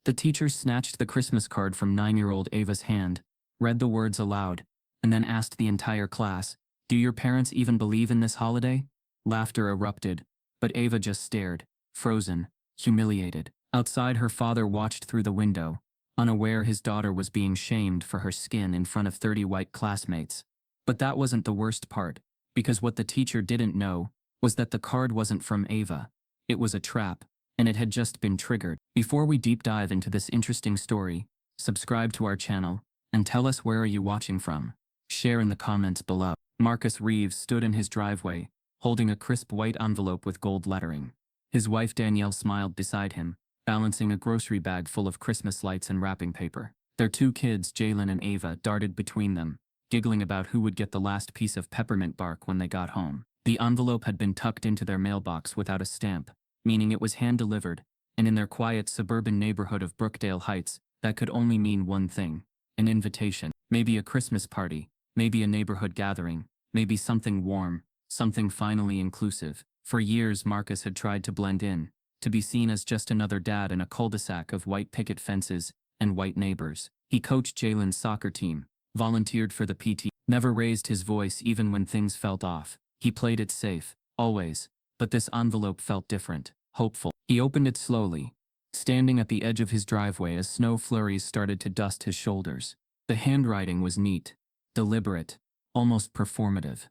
The teacher snatched the Christmas card from 9-year-old Ava's hand, read the words aloud, and then asked the entire class, "Do your parents even believe in this holiday?" Laughter erupted, but Ava just stared, frozen, humiliated. Outside, her father watched through the window, unaware his daughter was being shamed for her skin in front of 30 white classmates. But that wasn't the worst part, because what the teacher didn't know was that the card wasn't from Ava. It was a trap, and it had just been triggered. Before we deep dive into this interesting story, subscribe to our channel, and tell us where are you watching from. Share in the comments below. Marcus Reeves stood in his driveway, holding a crisp white envelope with gold lettering. His wife Danielle smiled beside him, balancing a grocery bag full of Christmas lights and wrapping paper. Their 2 kids, Jalen and Ava, darted between them, giggling about who would get the last piece of peppermint bark when they got home. The envelope had been tucked into their mailbox without a stamp, meaning it was hand-delivered, and in their quiet suburban neighborhood of Brookdale Heights, that could only mean one thing: an invitation. Maybe a Christmas party, maybe a neighborhood gathering, maybe something warm, something finally inclusive. For years, Marcus had tried to blend in, to be seen as just another dad in a cul-de-sac of white picket fences and white neighbors. He coached Jalen's soccer team, volunteered for the PT, never raised his voice even when things felt off. He played it safe, always, but this envelope felt different, hopeful. He opened it slowly, standing at the edge of his driveway as snow flurries started to dust his shoulders. The handwriting was neat, deliberate, almost performative.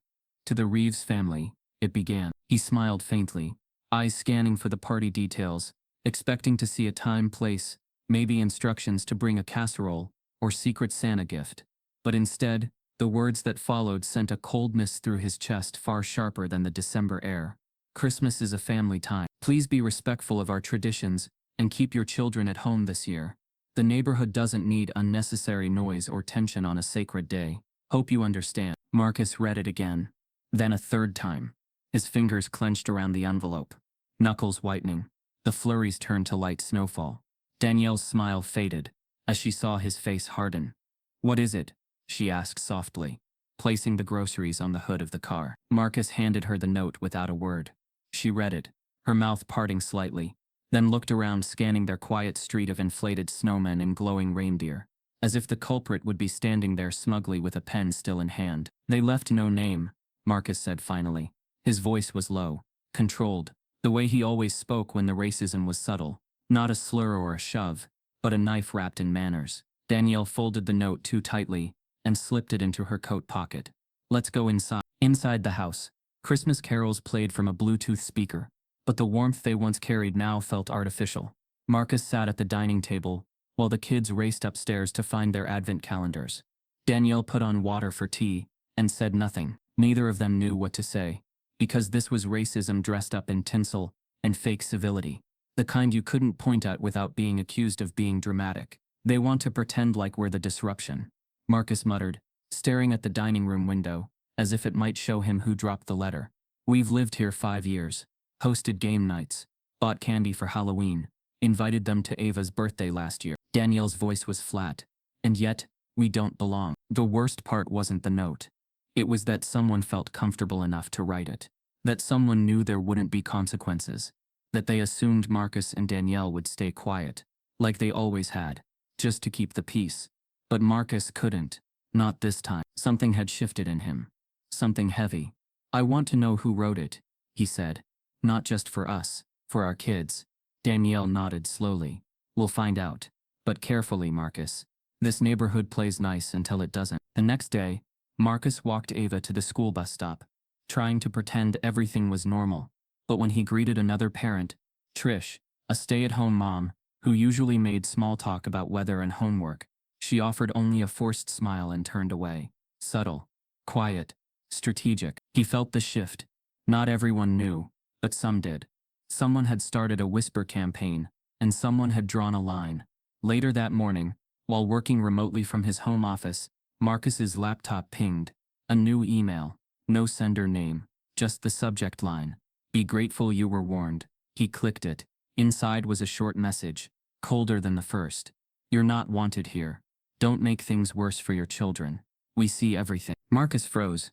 To the Reeves family, it began. He smiled faintly, eyes scanning for the party details, expecting to see a time, place, maybe instructions to bring a casserole or secret Santa gift. But instead, the words that followed sent a coldness through his chest far sharper than the December air. "Christmas is a family time. Please be respectful of our traditions and keep your children at home this year. The neighborhood doesn't need unnecessary noise or tension on a sacred day. Hope you understand." Marcus read it again, then a third time. His fingers clenched around the envelope, knuckles whitening. The flurries turned to light snowfall. Danielle's smile faded as she saw his face harden. "What is it?" she asked softly, placing the groceries on the hood of the car. Marcus handed her the note without a word. She read it, her mouth parting slightly, then looked around, scanning their quiet street of inflated snowmen and glowing reindeer, as if the culprit would be standing there smugly with a pen still in hand. "They left no name," Marcus said finally. His voice was low, controlled, the way he always spoke when the racism was subtle, not a slur or a shove, but a knife wrapped in manners. Danielle folded the note too tightly and slipped it into her coat pocket. "Let's go inside." Inside the house, Christmas carols played from a Bluetooth speaker, but the warmth they once carried now felt artificial. Marcus sat at the dining table, while the kids raced upstairs to find their advent calendars. Danielle put on water for tea and said nothing. Neither of them knew what to say, because this was racism dressed up in tinsel and fake civility. The kind you couldn't point at without being accused of being dramatic. "They want to pretend like we're the disruption," Marcus muttered, staring at the dining room window, as if it might show him who dropped the letter. "We've lived here 5 years, hosted game nights, bought candy for Halloween, invited them to Ava's birthday last year." Danielle's voice was flat. "And yet, we don't belong." The worst part wasn't the note. It was that someone felt comfortable enough to write it. That someone knew there wouldn't be consequences. That they assumed Marcus and Danielle would stay quiet, like they always had, just to keep the peace. But Marcus couldn't. Not this time. Something had shifted in him. Something heavy. "I want to know who wrote it," he said. "Not just for us, for our kids." Danielle nodded slowly. "We'll find out. But carefully, Marcus. This neighborhood plays nice until it doesn't." The next day, Marcus walked Ava to the school bus stop, trying to pretend everything was normal. But when he greeted another parent, Trish, a stay-at-home mom, who usually made small talk about weather and homework, she offered only a forced smile and turned away. Subtle, quiet, strategic. He felt the shift. Not everyone knew, but some did. Someone had started a whisper campaign, and someone had drawn a line. Later that morning, while working remotely from his home office, Marcus's laptop pinged. A new email. No sender name, just the subject line. "Be grateful you were warned." He clicked it. Inside was a short message, colder than the first. "You're not wanted here. Don't make things worse for your children. We see everything." Marcus froze.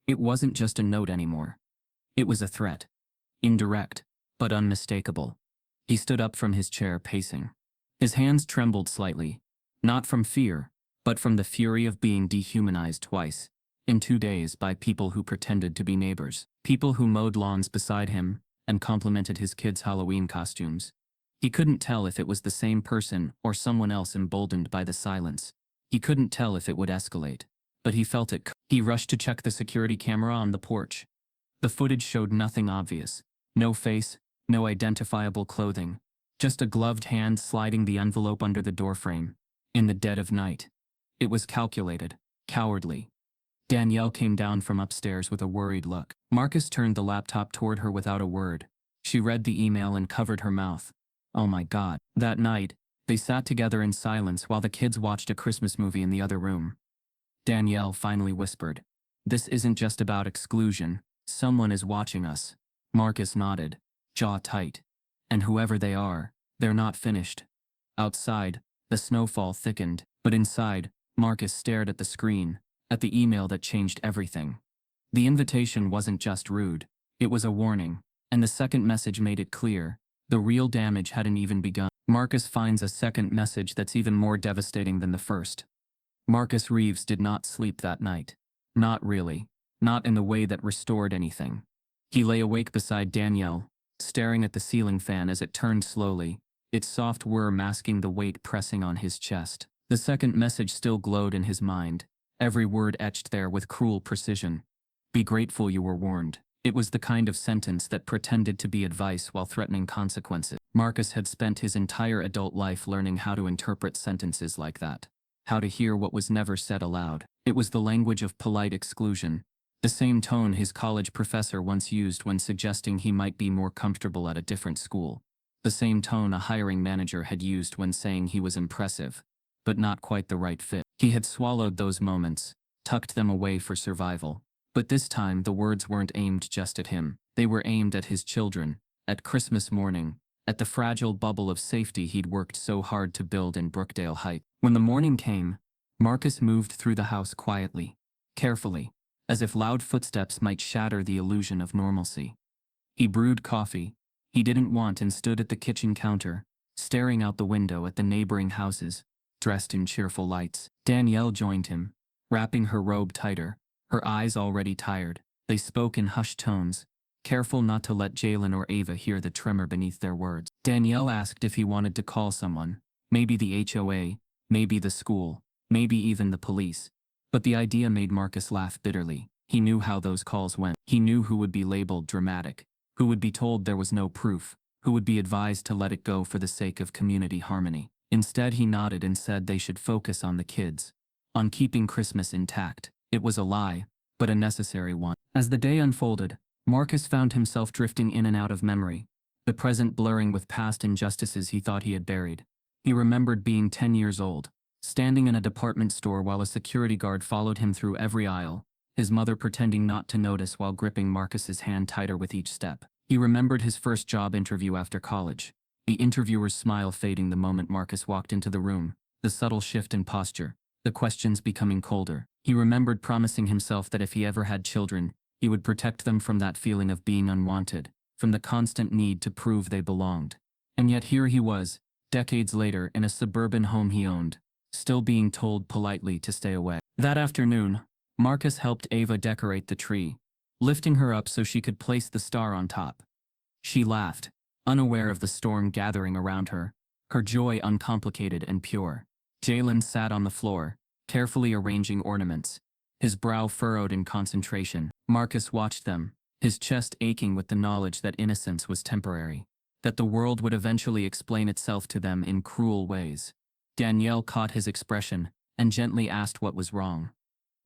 It wasn't just a note anymore. It was a threat. Indirect, but unmistakable. He stood up from his chair, pacing. His hands trembled slightly, not from fear, but from the fury of being dehumanized twice, in 2 days, by people who pretended to be neighbors, people who mowed lawns beside him and complimented his kids' Halloween costumes. He couldn't tell if it was the same person or someone else emboldened by the silence. He couldn't tell if it would escalate, but he felt it. He rushed to check the security camera on the porch. The footage showed nothing obvious. No face, no identifiable clothing. Just a gloved hand sliding the envelope under the doorframe. In the dead of night. It was calculated, cowardly. Danielle came down from upstairs with a worried look. Marcus turned the laptop toward her without a word. She read the email and covered her mouth. Oh my God. That night, they sat together in silence while the kids watched a Christmas movie in the other room. Danielle finally whispered, "This isn't just about exclusion. Someone is watching us." Marcus nodded, jaw tight. And whoever they are, they're not finished. Outside, the snowfall thickened, but inside, Marcus stared at the screen, at the email that changed everything. The invitation wasn't just rude, it was a warning, and the second message made it clear. The real damage hadn't even begun. Marcus finds a second message that's even more devastating than the first. Marcus Reeves did not sleep that night. Not really. Not in the way that restored anything. He lay awake beside Danielle, staring at the ceiling fan as it turned slowly, its soft whir masking the weight pressing on his chest. The second message still glowed in his mind, every word etched there with cruel precision. "Be grateful you were warned." It was the kind of sentence that pretended to be advice while threatening consequences. Marcus had spent his entire adult life learning how to interpret sentences like that. How to hear what was never said aloud. It was the language of polite exclusion. The same tone his college professor once used when suggesting he might be more comfortable at a different school. The same tone a hiring manager had used when saying he was impressive, but not quite the right fit. He had swallowed those moments, tucked them away for survival. But this time the words weren't aimed just at him. They were aimed at his children, at Christmas morning, at the fragile bubble of safety he'd worked so hard to build in Brookdale Heights. When the morning came, Marcus moved through the house quietly, carefully, as if loud footsteps might shatter the illusion of normalcy. He brewed coffee he didn't want and stood at the kitchen counter, staring out the window at the neighboring houses, dressed in cheerful lights. Danielle joined him, wrapping her robe tighter, her eyes already tired. They spoke in hushed tones, careful not to let Jalen or Ava hear the tremor beneath their words. Danielle asked if he wanted to call someone, maybe the HOA, maybe the school, maybe even the police. But the idea made Marcus laugh bitterly. He knew how those calls went. He knew who would be labeled dramatic, who would be told there was no proof, who would be advised to let it go for the sake of community harmony. Instead, he nodded and said they should focus on the kids, on keeping Christmas intact. It was a lie, but a necessary one. As the day unfolded, Marcus found himself drifting in and out of memory, the present blurring with past injustices he thought he had buried. He remembered being 10 years old, standing in a department store while a security guard followed him through every aisle, his mother pretending not to notice while gripping Marcus's hand tighter with each step. He remembered his first job interview after college, the interviewer's smile fading the moment Marcus walked into the room, the subtle shift in posture, the questions becoming colder. He remembered promising himself that if he ever had children, he would protect them from that feeling of being unwanted, from the constant need to prove they belonged. And yet here he was, decades later, in a suburban home he owned, still being told politely to stay away. That afternoon, Marcus helped Ava decorate the tree, lifting her up so she could place the star on top. She laughed, unaware of the storm gathering around her, her joy uncomplicated and pure. Jalen sat on the floor, carefully arranging ornaments, his brow furrowed in concentration. Marcus watched them, his chest aching with the knowledge that innocence was temporary, that the world would eventually explain itself to them in cruel ways. Danielle caught his expression and gently asked what was wrong.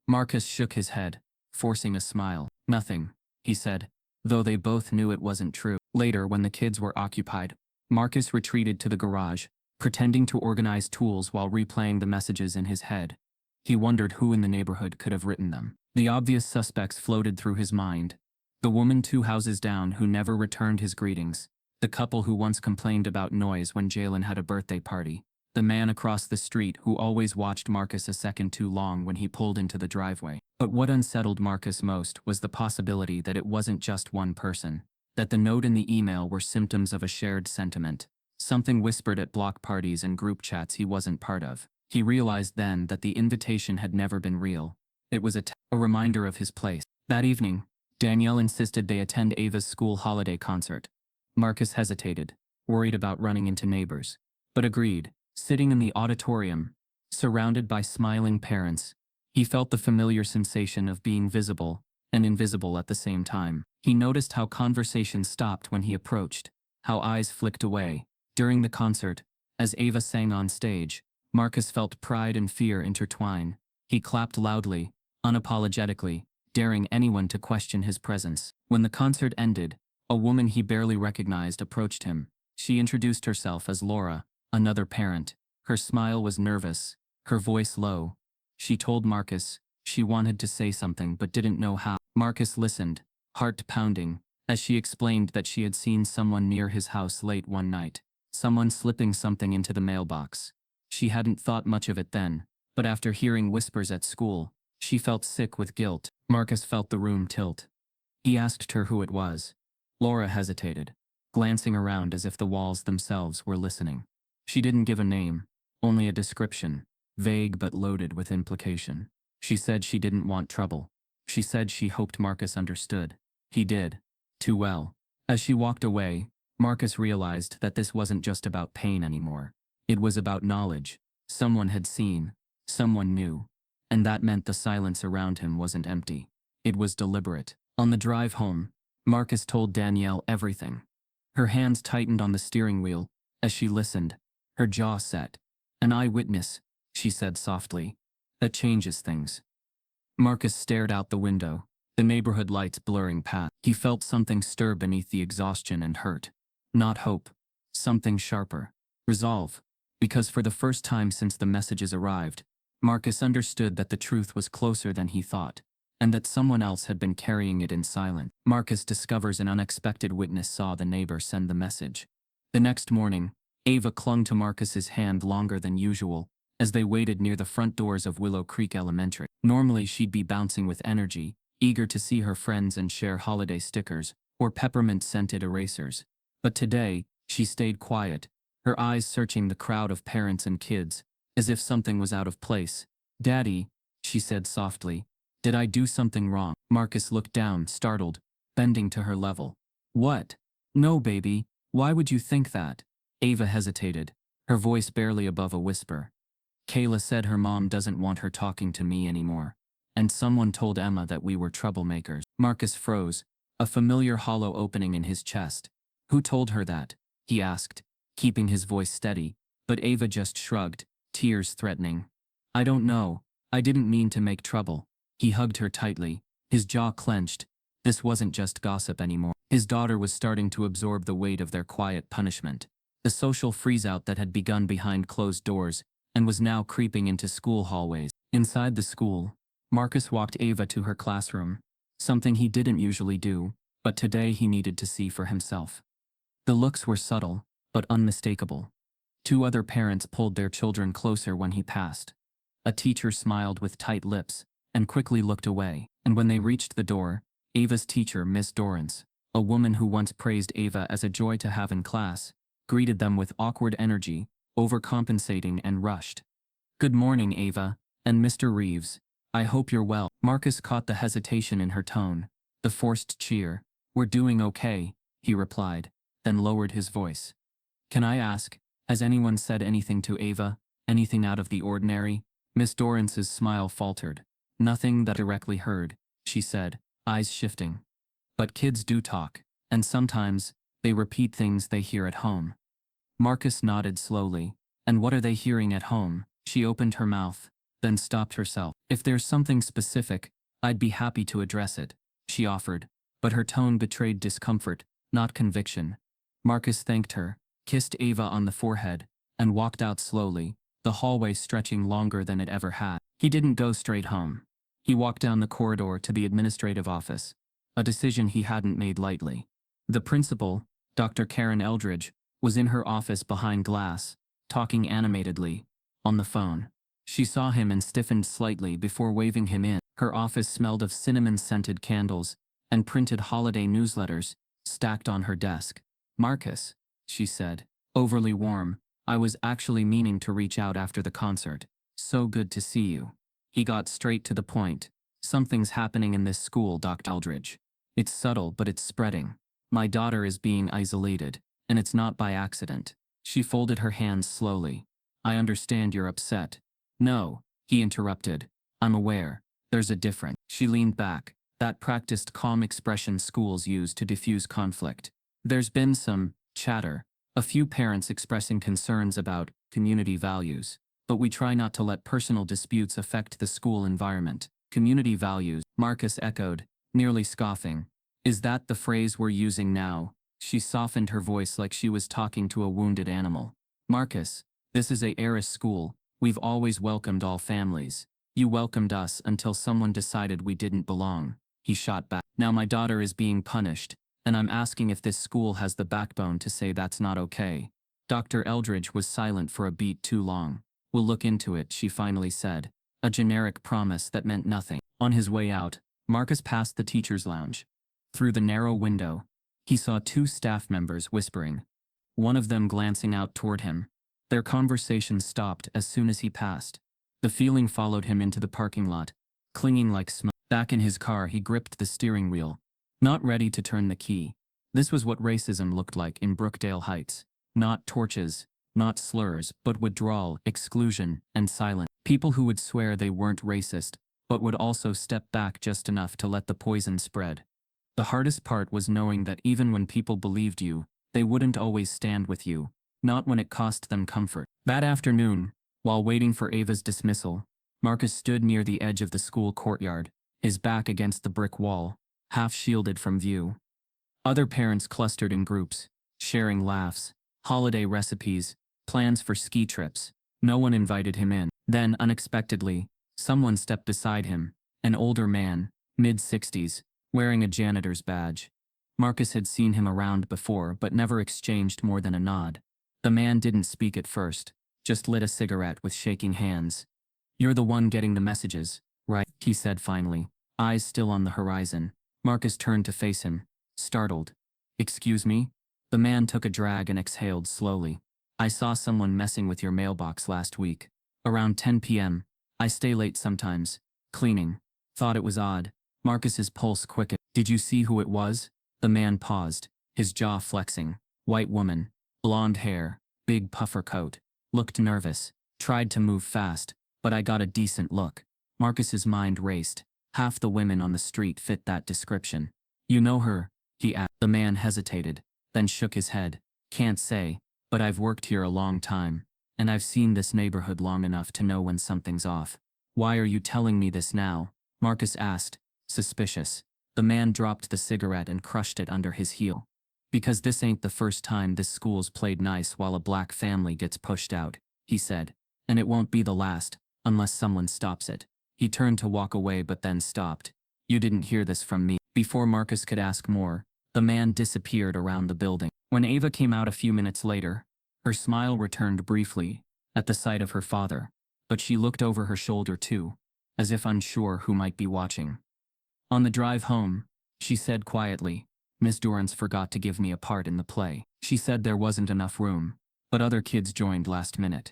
Marcus shook his head, forcing a smile. "Nothing," he said, though they both knew it wasn't true. Later, when the kids were occupied, Marcus retreated to the garage, pretending to organize tools while replaying the messages in his head. He wondered who in the neighborhood could have written them. The obvious suspects floated through his mind. The woman 2 houses down who never returned his greetings, the couple who once complained about noise when Jalen had a birthday party, the man across the street who always watched Marcus a second too long when he pulled into the driveway. But what unsettled Marcus most was the possibility that it wasn't just one person, that the note and the email were symptoms of a shared sentiment, Something whispered at block parties and group chats he wasn't part of. He realized then that the invitation had never been real. It was a reminder of his place. That evening, Danielle insisted they attend Ava's school holiday concert. Marcus hesitated, worried about running into neighbors, but agreed. Sitting in the auditorium, surrounded by smiling parents, he felt the familiar sensation of being visible and invisible at the same time. He noticed how conversation stopped when he approached, how eyes flicked away. During the concert, as Ava sang on stage, Marcus felt pride and fear intertwine. He clapped loudly, unapologetically, daring anyone to question his presence. When the concert ended, a woman he barely recognized approached him. She introduced herself as Laura, another parent. Her smile was nervous, her voice low. She told Marcus she wanted to say something but didn't know how. Marcus listened, heart pounding, as she explained that she had seen someone near his house late one night. Someone slipping something into the mailbox. She hadn't thought much of it then, but after hearing whispers at school, she felt sick with guilt. Marcus felt the room tilt. He asked her who it was. Laura hesitated, glancing around as if the walls themselves were listening. She didn't give a name, only a description, vague but loaded with implication. She said she didn't want trouble. She said she hoped Marcus understood. He did. Too well. As she walked away, Marcus realized that this wasn't just about pain anymore. It was about knowledge. Someone had seen. Someone knew. And that meant the silence around him wasn't empty. It was deliberate. On the drive home, Marcus told Danielle everything. Her hands tightened on the steering wheel as she listened, her jaw set. An eyewitness, she said softly. That changes things. Marcus stared out the window, the neighborhood lights blurring past. He felt something stir beneath the exhaustion and hurt. Not hope. Something sharper. Resolve. Because for the first time since the messages arrived, Marcus understood that the truth was closer than he thought, and that someone else had been carrying it in silence. Marcus discovers an unexpected witness saw the neighbor send the message. The next morning, Ava clung to Marcus's hand longer than usual, as they waited near the front doors of Willow Creek Elementary. Normally she'd be bouncing with energy, eager to see her friends and share holiday stickers or peppermint-scented erasers. But today, she stayed quiet, her eyes searching the crowd of parents and kids, as if something was out of place. "Daddy," she said softly, "did I do something wrong?" Marcus looked down, startled, bending to her level. "What? No, baby, why would you think that?" Ava hesitated, her voice barely above a whisper. "Kayla said her mom doesn't want her talking to me anymore. And someone told Emma that we were troublemakers." Marcus froze, a familiar hollow opening in his chest. "Who told her that?" he asked, keeping his voice steady, but Ava just shrugged, tears threatening. "I don't know. I didn't mean to make trouble." He hugged her tightly, his jaw clenched. This wasn't just gossip anymore. His daughter was starting to absorb the weight of their quiet punishment. The social freeze-out that had begun behind closed doors and was now creeping into school hallways. Inside the school, Marcus walked Ava to her classroom, something he didn't usually do, but today he needed to see for himself. The looks were subtle, but unmistakable. Two other parents pulled their children closer when he passed. A teacher smiled with tight lips and quickly looked away. And when they reached the door, Ava's teacher, Miss Dorrance, a woman who once praised Ava as a joy to have in class, greeted them with awkward energy, overcompensating, and rushed. "Good morning, Ava, and Mr. Reeves. I hope you're well." Marcus caught the hesitation in her tone, the forced cheer. "We're doing okay," he replied, then lowered his voice. "Can I ask, has anyone said anything to Ava? Anything out of the ordinary?" Miss Dorrance's smile faltered. "Nothing that directly heard," she said, eyes shifting. "But kids do talk, and sometimes they repeat things they hear at home." Marcus nodded slowly. "And what are they hearing at home?" She opened her mouth, then stopped herself. "If there's something specific, I'd be happy to address it," she offered, but her tone betrayed discomfort, not conviction. Marcus thanked her, kissed Ava on the forehead, and walked out slowly, the hallway stretching longer than it ever had. He didn't go straight home. He walked down the corridor to the administrative office, a decision he hadn't made lightly. The principal, Dr. Karen Eldridge, was in her office behind glass, talking animatedly, on the phone. She saw him and stiffened slightly before waving him in. Her office smelled of cinnamon-scented candles and printed holiday newsletters stacked on her desk. "Marcus," she said, Overly warm. I was actually meaning to reach out after the concert. So good to see you. He got straight to the point. Something's happening in this school, Dr. Eldridge. It's subtle, but it's spreading. My daughter is being isolated, and it's not by accident. She folded her hands slowly. I understand you're upset. No, he interrupted. I'm aware. There's a difference. She leaned back, that practiced calm expression schools use to diffuse conflict. There's been some chatter, a few parents expressing concerns about community values, but we try not to let personal disputes affect the school environment. Community values, Marcus echoed, nearly scoffing. Is that the phrase we're using now? She softened her voice like she was talking to a wounded animal. Marcus, this is a heiress school. We've always welcomed all families. You welcomed us until someone decided we didn't belong. He shot back. Now my daughter is being punished, and I'm asking if this school has the backbone to say that's not okay. Dr. Eldridge was silent for a beat too long. We'll look into it, she finally said. A generic promise that meant nothing. On his way out, Marcus passed the teacher's lounge. Through the narrow window, he saw two staff members whispering, one of them glancing out toward him. Their conversation stopped as soon as he passed. The feeling followed him into the parking lot, clinging like smoke. Back in his car, he gripped the steering wheel, not ready to turn the key. This was what racism looked like in Brookdale Heights. Not torches, not slurs, but withdrawal, exclusion, and silence. People who would swear they weren't racist, but would also step back just enough to let the poison spread. The hardest part was knowing that even when people believed you, they wouldn't always stand with you, not when it cost them comfort. That afternoon, while waiting for Ava's dismissal, Marcus stood near the edge of the school courtyard, his back against the brick wall, half shielded from view. Other parents clustered in groups, sharing laughs, holiday recipes, plans for ski trips. No one invited him in. Then, unexpectedly, someone stepped beside him, an older man, mid-60s, wearing a janitor's badge. Marcus had seen him around before but never exchanged more than a nod. The man didn't speak at first, just lit a cigarette with shaking hands. You're the one getting the messages, right? He said finally, eyes still on the horizon. Marcus turned to face him, startled. Excuse me? The man took a drag and exhaled slowly. I saw someone messing with your mailbox last week. Around 10 p.m. I stay late sometimes, cleaning. Thought it was odd. Marcus's pulse quickened. Did you see who it was? The man paused, his jaw flexing. White woman, blonde hair, big puffer coat. Looked nervous. Tried to move fast, but I got a decent look. Marcus's mind raced. Half the women on the street fit that description. You know her? He asked. The man hesitated, then shook his head. Can't say, but I've worked here a long time, and I've seen this neighborhood long enough to know when something's off. Why are you telling me this now? Marcus asked, suspicious. The man dropped the cigarette and crushed it under his heel. Because this ain't the first time this school's played nice while a black family gets pushed out, he said. And it won't be the last, unless someone stops it. He turned to walk away but then stopped. You didn't hear this from me. Before Marcus could ask more, the man disappeared around the building. When Ava came out a few minutes later, her smile returned briefly, at the sight of her father, but she looked over her shoulder too, as if unsure who might be watching. On the drive home, she said quietly, Miss Dorrance forgot to give me a part in the play. She said there wasn't enough room, but other kids joined last minute.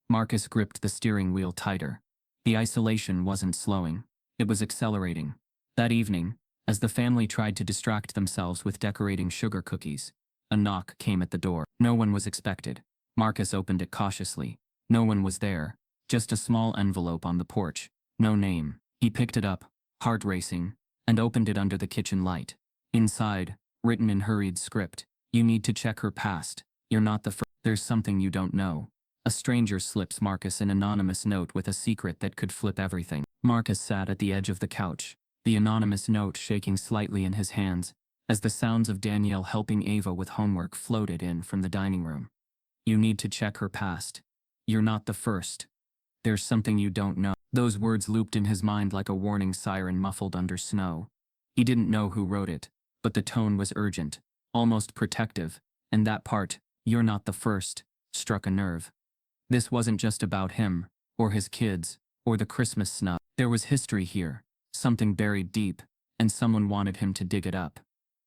Marcus gripped the steering wheel tighter. The isolation wasn't slowing, it was accelerating. That evening, as the family tried to distract themselves with decorating sugar cookies, a knock came at the door. No one was expected. Marcus opened it cautiously. No one was there, just a small envelope on the porch. No name. He picked it up, heart racing, and opened it under the kitchen light. Inside, written in hurried script, you need to check her past. You're not the first. There's something you don't know. A stranger slips Marcus an anonymous note with a secret that could flip everything. Marcus sat at the edge of the couch, the anonymous note shaking slightly in his hands, as the sounds of Danielle helping Ava with homework floated in from the dining room. You need to check her past. You're not the first. There's something you don't know. Those words looped in his mind like a warning siren muffled under snow. He didn't know who wrote it, but the tone was urgent, almost protective, and that part, you're not the first, struck a nerve. This wasn't just about him, or his kids, or the Christmas snub. There was history here, something buried deep, and someone wanted him to dig it up.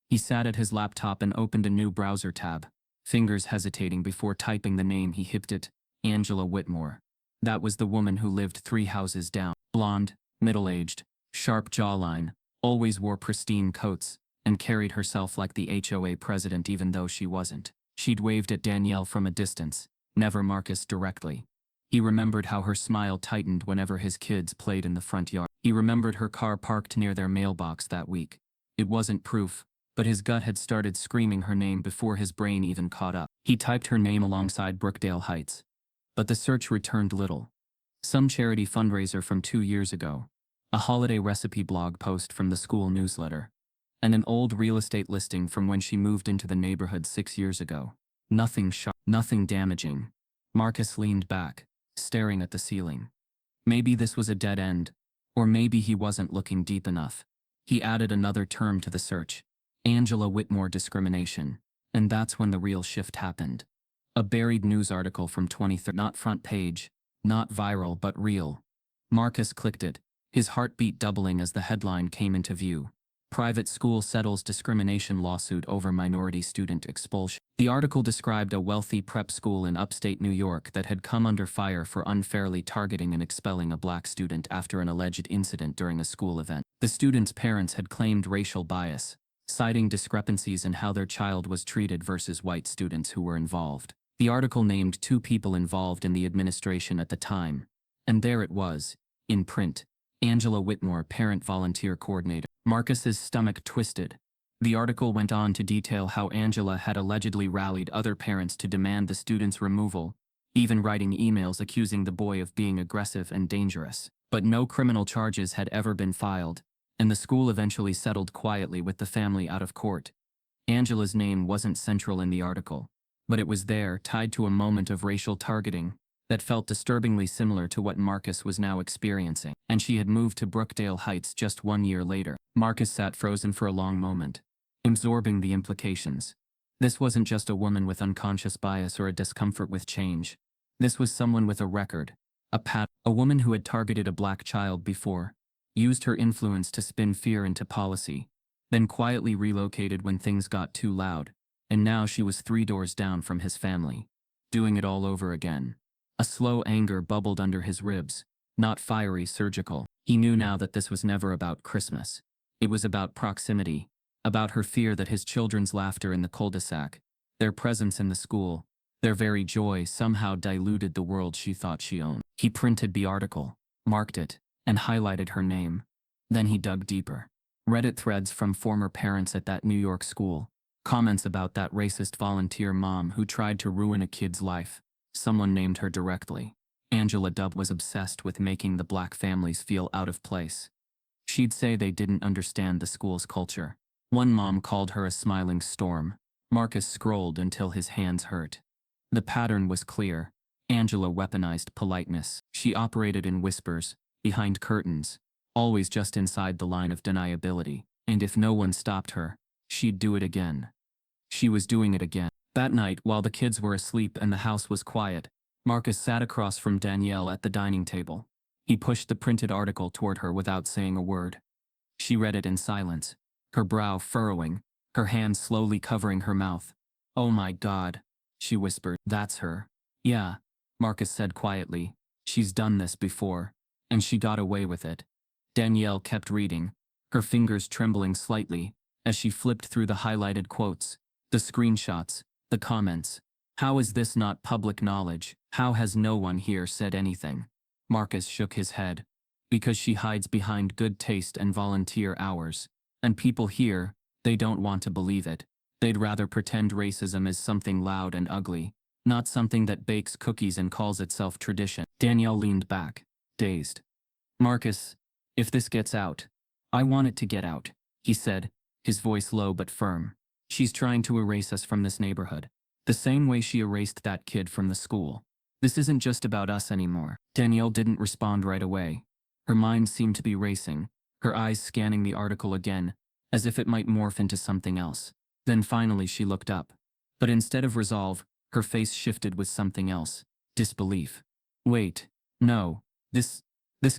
He sat at his laptop and opened a new browser tab. fingers hesitating before typing the name. He hipped it, Angela Whitmore. That was the woman who lived 3 houses down. Blonde, middle-aged, sharp jawline, always wore pristine coats, and carried herself like the HOA president even though she wasn't. She'd waved at Danielle from a distance, never Marcus directly. He remembered how her smile tightened whenever his kids played in the front yard. He remembered her car parked near their mailbox that week. It wasn't proof, but his gut had started screaming her name before his brain even caught up. He typed her name alongside Brookdale Heights. But the search returned little. Some charity fundraiser from 2 years ago, a holiday recipe blog post from the school newsletter, and an old real estate listing from when she moved into the neighborhood 6 years ago. Nothing sharp, nothing damaging. Marcus leaned back, staring at the ceiling. Maybe this was a dead end, or maybe he wasn't looking deep enough. He added another term to the search, Angela Whitmore discrimination, and that's when the real shift happened. A buried news article from 2013, not front page, not viral but real. Marcus clicked it, his heartbeat doubling as the headline came into view. Private school settles discrimination lawsuit over minority student expulsion. The article described a wealthy prep school in upstate New York that had come under fire for unfairly targeting and expelling a black student after an alleged incident during a school event. The student's parents had claimed racial bias, citing discrepancies in how their child was treated versus white students who were involved. The article named 2 people involved in the administration at the time, and there it was, in print, Angela Whitmore, parent volunteer coordinator. Marcus's stomach twisted. The article went on to detail how Angela had allegedly rallied other parents to demand the student's removal, even writing emails accusing the boy of being aggressive and dangerous. But no criminal charges had ever been filed, and the school eventually settled quietly with the family out of court. Angela's name wasn't central in the article, but it was there, tied to a moment of racial targeting that felt disturbingly similar to what Marcus was now experiencing. And she had moved to Brookdale Heights just 1 year later. Marcus sat frozen for a long moment, absorbing the implications. This wasn't just a woman with unconscious bias or a discomfort with change. This was someone with a record, a woman who had targeted a black child before, used her influence to spin fear into policy, then quietly relocated when things got too loud, and now she was 3 doors down from his family, doing it all over again. A slow anger bubbled under his ribs, not fiery, surgical. He knew now that this was never about Christmas. It was about proximity, about her fear that his children's laughter in the cul-de-sac, their presence in the school, their very joy somehow diluted the world she thought she owned. He printed the article, marked it, and highlighted her name. Then he dug deeper. Reddit threads from former parents at that New York school, comments about that racist volunteer mom who tried to ruin a kid's life. Someone named her directly. Angela Dubb was obsessed with making the black families feel out of place. She'd say they didn't understand the school's culture. One mom called her a smiling storm. Marcus scrolled until his hands hurt. The pattern was clear. Angela weaponized politeness. She operated in whispers, behind curtains, always just inside the line of deniability. And if no one stopped her, she'd do it again. She was doing it again. That night, while the kids were asleep and the house was quiet, Marcus sat across from Danielle at the dining table. He pushed the printed article toward her without saying a word. She read it in silence, her brow furrowing, her hand slowly covering her mouth. "Oh my God," she whispered. "That's her." "Yeah," Marcus said quietly. "She's done this before, and she got away with it." Danielle kept reading, her fingers trembling slightly, as she flipped through the highlighted quotes, the screenshots, the comments. "How is this not public knowledge? How has no one here said anything?" Marcus shook his head. "Because she hides behind good taste and volunteer hours. And people here, they don't want to believe it. They'd rather pretend racism is something loud and ugly, not something that bakes cookies and calls itself tradition." Danielle leaned back, dazed. "Marcus, if this gets out, I want it to get out," he said, his voice low but firm. "She's trying to erase us from this neighborhood, the same way she erased that kid from the school. This isn't just about us anymore." Danielle didn't respond right away. Her mind seemed to be racing, her eyes scanning the article again, as if it might morph into something else. Then finally she looked up. But instead of resolve, her face shifted with something else, disbelief. "Wait, no, this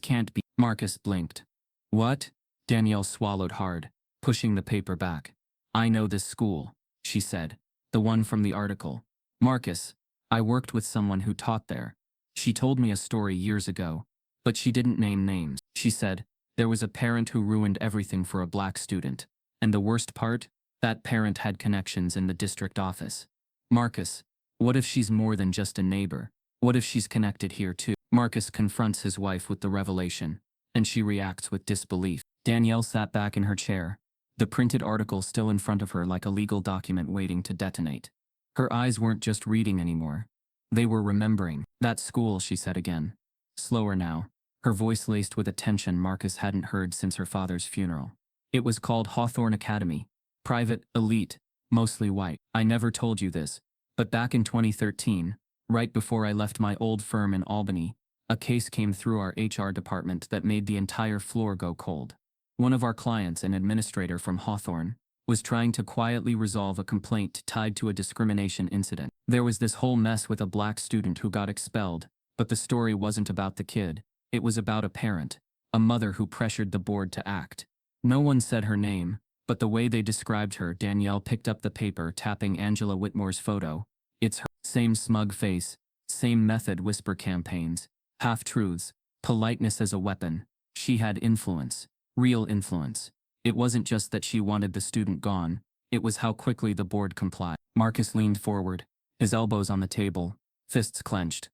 can't be." Marcus blinked. "What?" Danielle swallowed hard, pushing the paper back. "I know this school," she said. The one from the article. Marcus, I worked with someone who taught there. She told me a story years ago, but she didn't name names. She said, there was a parent who ruined everything for a black student. And the worst part? That parent had connections in the district office. Marcus, what if she's more than just a neighbor? What if she's connected here too? Marcus confronts his wife with the revelation, and she reacts with disbelief. Danielle sat back in her chair, the printed article still in front of her like a legal document waiting to detonate. Her eyes weren't just reading anymore. They were remembering. That school, she said again. Slower now, her voice laced with a tension Marcus hadn't heard since her father's funeral. It was called Hawthorne Academy. Private, elite, mostly white. I never told you this, but back in 2013, right before I left my old firm in Albany, a case came through our HR department that made the entire floor go cold. One of our clients, an administrator from Hawthorne, was trying to quietly resolve a complaint tied to a discrimination incident. There was this whole mess with a black student who got expelled, but the story wasn't about the kid. It was about a parent, a mother who pressured the board to act. No one said her name, but the way they described her, Danielle picked up the paper, tapping Angela Whitmore's photo. It's her. Same smug face, same method, whisper campaigns, half-truths, politeness as a weapon. She had influence, real influence. It wasn't just that she wanted the student gone, it was how quickly the board complied. Marcus leaned forward, his elbows on the table, fists clenched.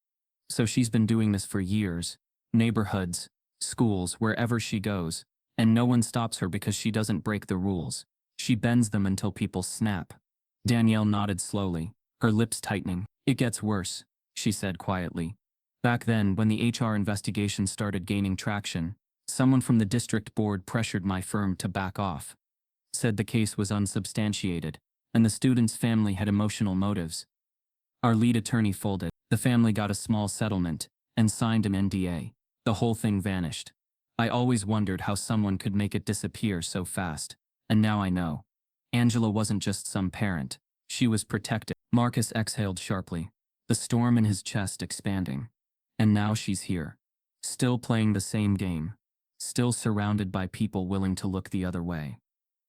So she's been doing this for years. Neighborhoods, schools, wherever she goes. And no one stops her because she doesn't break the rules. She bends them until people snap. Danielle nodded slowly, her lips tightening. It gets worse, she said quietly. Back then, when the HR investigation started gaining traction, someone from the district board pressured my firm to back off. Said the case was unsubstantiated, and the student's family had emotional motives. Our lead attorney folded. The family got a small settlement and signed an NDA. The whole thing vanished. I always wondered how someone could make it disappear so fast, and now I know. Angela wasn't just some parent. She was protected. Marcus exhaled sharply, the storm in his chest expanding. And now she's here. Still playing the same game. Still surrounded by people willing to look the other way.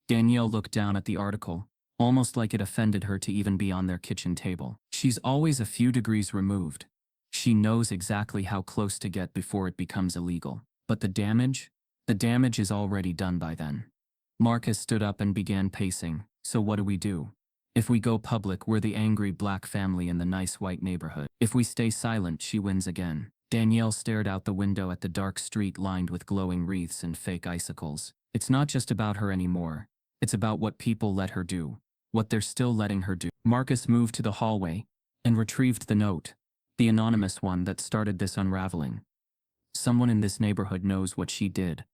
Danielle looked down at the article, almost like it offended her to even be on their kitchen table. She's always a few degrees removed. She knows exactly how close to get before it becomes illegal. But the damage is already done by then. Marcus stood up and began pacing. So what do we do? If we go public, we're the angry black family in the nice white neighborhood. If we stay silent, she wins again. Danielle stared out the window at the dark street lined with glowing wreaths and fake icicles. It's not just about her anymore. It's about what people let her do. What they're still letting her do. Marcus moved to the hallway and retrieved the note. The anonymous one that started this unraveling. Someone in this neighborhood knows what she did.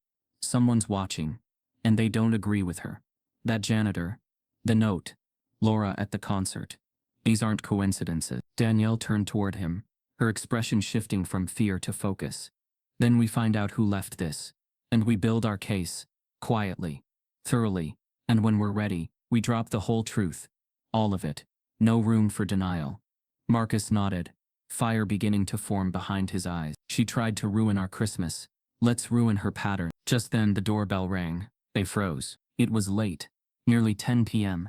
Someone's watching, and they don't agree with her. That janitor. The note. Laura at the concert. These aren't coincidences. Danielle turned toward him, her expression shifting from fear to focus. Then we find out who left this. And we build our case. Quietly. Thoroughly. And when we're ready, we drop the whole truth. All of it. No room for denial. Marcus nodded, fire beginning to form behind his eyes. She tried to ruin our Christmas. Let's ruin her pattern. Just then the doorbell rang. They froze. It was late. Nearly 10 p.m.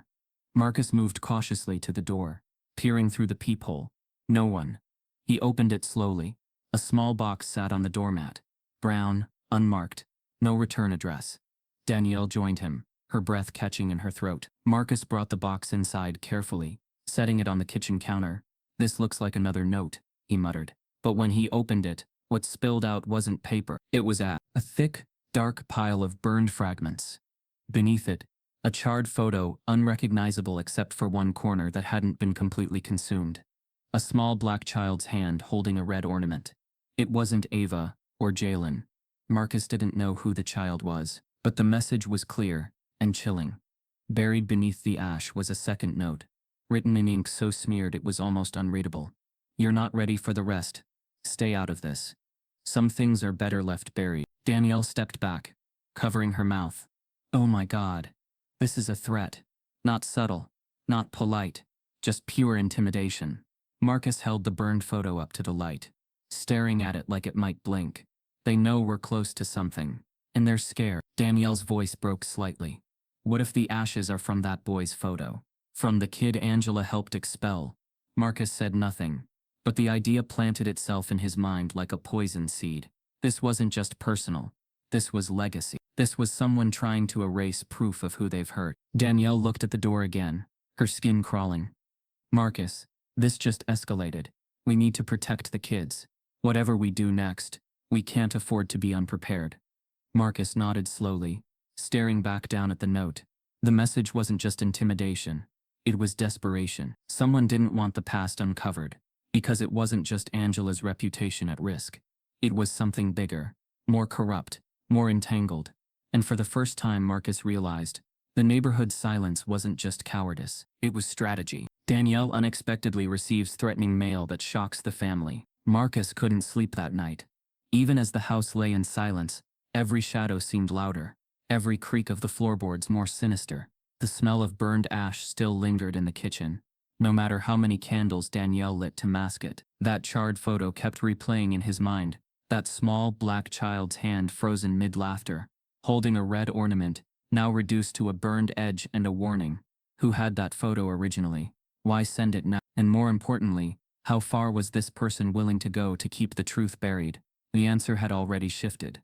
Marcus moved cautiously to the door, peering through the peephole. No one. He opened it slowly. A small box sat on the doormat. Brown, unmarked. No return address. Danielle joined him, her breath catching in her throat. Marcus brought the box inside carefully, setting it on the kitchen counter. This looks like another note, he muttered. But when he opened it, what spilled out wasn't paper. It was a thick, dark pile of burned fragments. Beneath it, a charred photo, unrecognizable except for one corner that hadn't been completely consumed. A small black child's hand holding a red ornament. It wasn't Ava or Jalen. Marcus didn't know who the child was, but the message was clear and chilling. Buried beneath the ash was a second note, written in ink so smeared it was almost unreadable. You're not ready for the rest. Stay out of this. Some things are better left buried. Danielle stepped back, covering her mouth. Oh my God. This is a threat. Not subtle, not polite, just pure intimidation. Marcus held the burned photo up to the light, staring at it like it might blink. They know we're close to something, and they're scared. Danielle's voice broke slightly. What if the ashes are from that boy's photo? From the kid Angela helped expel. Marcus said nothing, but the idea planted itself in his mind like a poison seed. This wasn't just personal. This was legacy. This was someone trying to erase proof of who they've hurt. Danielle looked at the door again, her skin crawling. Marcus, this just escalated. We need to protect the kids. Whatever we do next, we can't afford to be unprepared. Marcus nodded slowly, staring back down at the note. The message wasn't just intimidation. It was desperation. Someone didn't want the past uncovered, because it wasn't just Angela's reputation at risk. It was something bigger, more corrupt, more entangled. And for the first time Marcus realized, the neighborhood's silence wasn't just cowardice, it was strategy. Danielle unexpectedly receives threatening mail that shocks the family. Marcus couldn't sleep that night. Even as the house lay in silence, every shadow seemed louder, every creak of the floorboards more sinister. The smell of burned ash still lingered in the kitchen. No matter how many candles Danielle lit to mask it, that charred photo kept replaying in his mind. That small black child's hand frozen mid-laughter, holding a red ornament, now reduced to a burned edge and a warning. Who had that photo originally? Why send it now? And more importantly, how far was this person willing to go to keep the truth buried? The answer had already shifted.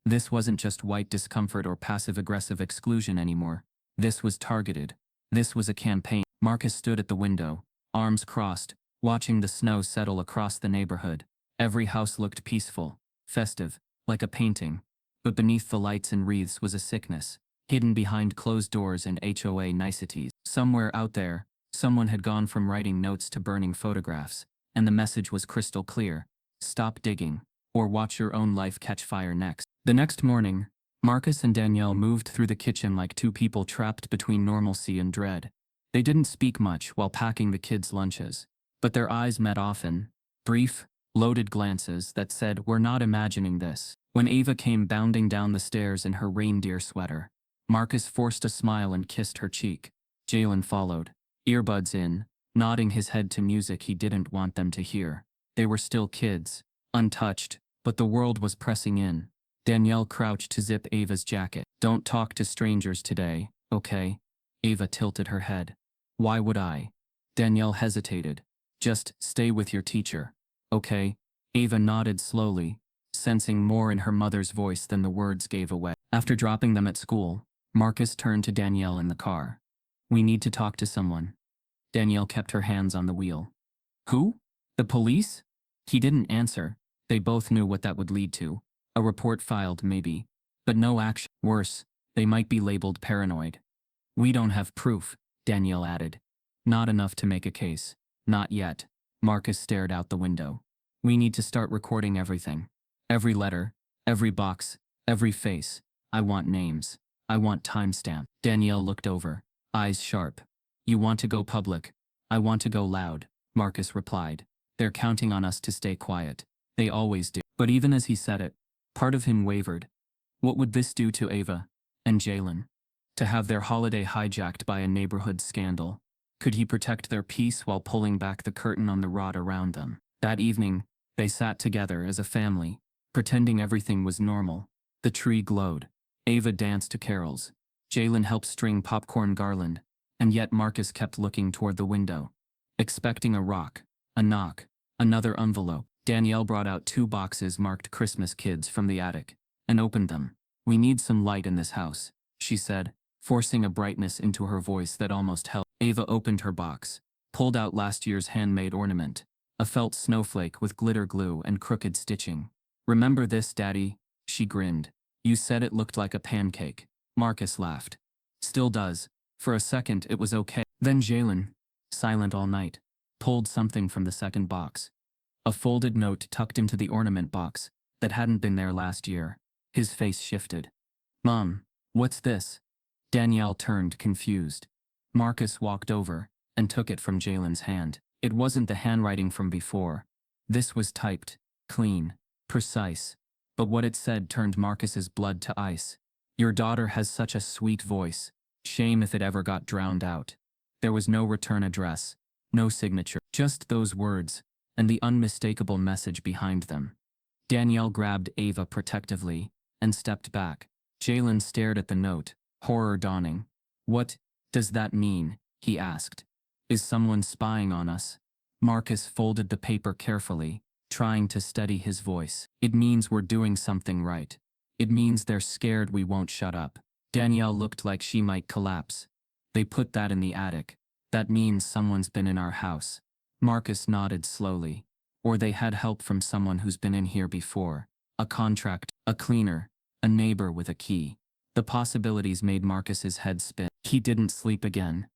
This wasn't just white discomfort or passive-aggressive exclusion anymore. This was targeted. This was a campaign. Marcus stood at the window, arms crossed, watching the snow settle across the neighborhood. Every house looked peaceful, festive, like a painting. But beneath the lights and wreaths was a sickness, hidden behind closed doors and HOA niceties. Somewhere out there, someone had gone from writing notes to burning photographs, and the message was crystal clear. Stop digging, or watch your own life catch fire next. The next morning, Marcus and Danielle moved through the kitchen like two people trapped between normalcy and dread. They didn't speak much while packing the kids' lunches, but their eyes met often, brief, loaded glances that said, "We're not imagining this." When Ava came bounding down the stairs in her reindeer sweater, Marcus forced a smile and kissed her cheek. Jalen followed, earbuds in, nodding his head to music he didn't want them to hear. They were still kids, untouched, but the world was pressing in. Danielle crouched to zip Ava's jacket. "Don't talk to strangers today, okay?" Ava tilted her head. "Why would I?" Danielle hesitated. "Just stay with your teacher, okay?" Ava nodded slowly, sensing more in her mother's voice than the words gave away. After dropping them at school, Marcus turned to Danielle in the car. "We need to talk to someone." Danielle kept her hands on the wheel. "Who? The police?" He didn't answer. They both knew what that would lead to. A report filed, maybe. But no action. Worse, they might be labeled paranoid. "We don't have proof," Danielle added. "Not enough to make a case. Not yet." Marcus stared out the window. "We need to start recording everything. Every letter, every box, every face. I want names. I want timestamp." Danielle looked over, eyes sharp. "You want to go public? I want to go loud," Marcus replied. "They're counting on us to stay quiet. They always do." But even as he said it, part of him wavered. What would this do to Ava and Jalen? To have their holiday hijacked by a neighborhood scandal? Could he protect their peace while pulling back the curtain on the rot around them? That evening, they sat together as a family, pretending everything was normal. The tree glowed. Ava danced to carols. Jalen helped string popcorn garland, and yet Marcus kept looking toward the window, expecting a rock, a knock, another envelope. Danielle brought out 2 boxes marked Christmas Kids from the attic, and opened them. "We need some light in this house," she said, forcing a brightness into her voice that almost held. Ava opened her box, pulled out last year's handmade ornament, a felt snowflake with glitter glue and crooked stitching. "Remember this, Daddy?" She grinned. "You said it looked like a pancake." Marcus laughed. "Still does. For a second it was okay." Then Jalen, silent all night, pulled something from the second box. A folded note tucked into the ornament box that hadn't been there last year. His face shifted. "Mom, what's this?" Danielle turned, confused. Marcus walked over and took it from Jalen's hand. It wasn't the handwriting from before. This was typed, clean, precise. But what it said turned Marcus's blood to ice. "Your daughter has such a sweet voice. Shame if it ever got drowned out." There was no return address, no signature, just those words, and the unmistakable message behind them. Danielle grabbed Ava protectively and stepped back. Jalen stared at the note, horror dawning. "What does that mean?" he asked. Is someone spying on us? Marcus folded the paper carefully, trying to steady his voice. It means we're doing something right. It means they're scared we won't shut up. Danielle looked like she might collapse. They put that in the attic. That means someone's been in our house. Marcus nodded slowly. Or they had help from someone who's been in here before. A contract, a cleaner, a neighbor with a key. The possibilities made Marcus's head spin. He didn't sleep again.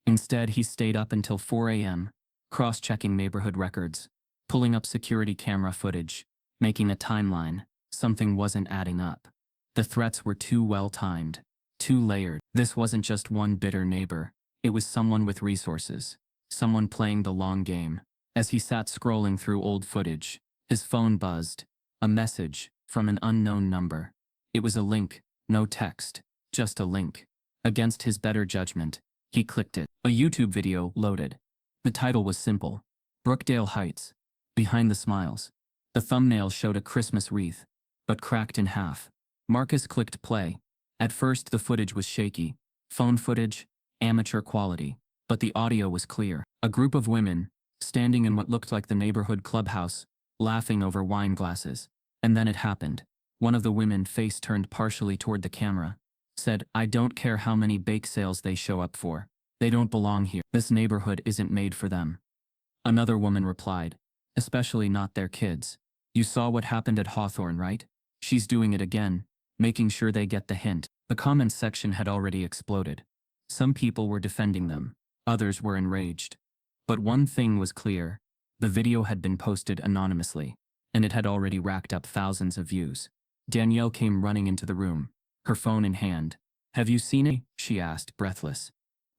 Instead, he stayed up until 4 a.m., cross-checking neighborhood records, pulling up security camera footage, making a timeline. Something wasn't adding up. The threats were too well-timed, too layered. This wasn't just one bitter neighbor. It was someone with resources, someone playing the long game. As he sat scrolling through old footage, his phone buzzed. A message from an unknown number. It was a link, no text, just a link. Against his better judgment, he clicked it. A YouTube video loaded. The title was simple: Brookdale Heights. Behind the smiles. The thumbnail showed a Christmas wreath, but cracked in half. Marcus clicked play. At first the footage was shaky. Phone footage, amateur quality. But the audio was clear. A group of women, standing in what looked like the neighborhood clubhouse, laughing over wine glasses. And then it happened. One of the women, face turned partially toward the camera, said, "I don't care how many bake sales they show up for. They don't belong here. This neighborhood isn't made for them." Another woman replied, "Especially not their kids. You saw what happened at Hawthorne, right? She's doing it again, making sure they get the hint." The comments section had already exploded. Some people were defending them. Others were enraged. But one thing was clear. The video had been posted anonymously, and it had already racked up thousands of views. Danielle came running into the room, her phone in hand. "Have you seen it?" she asked, breathless.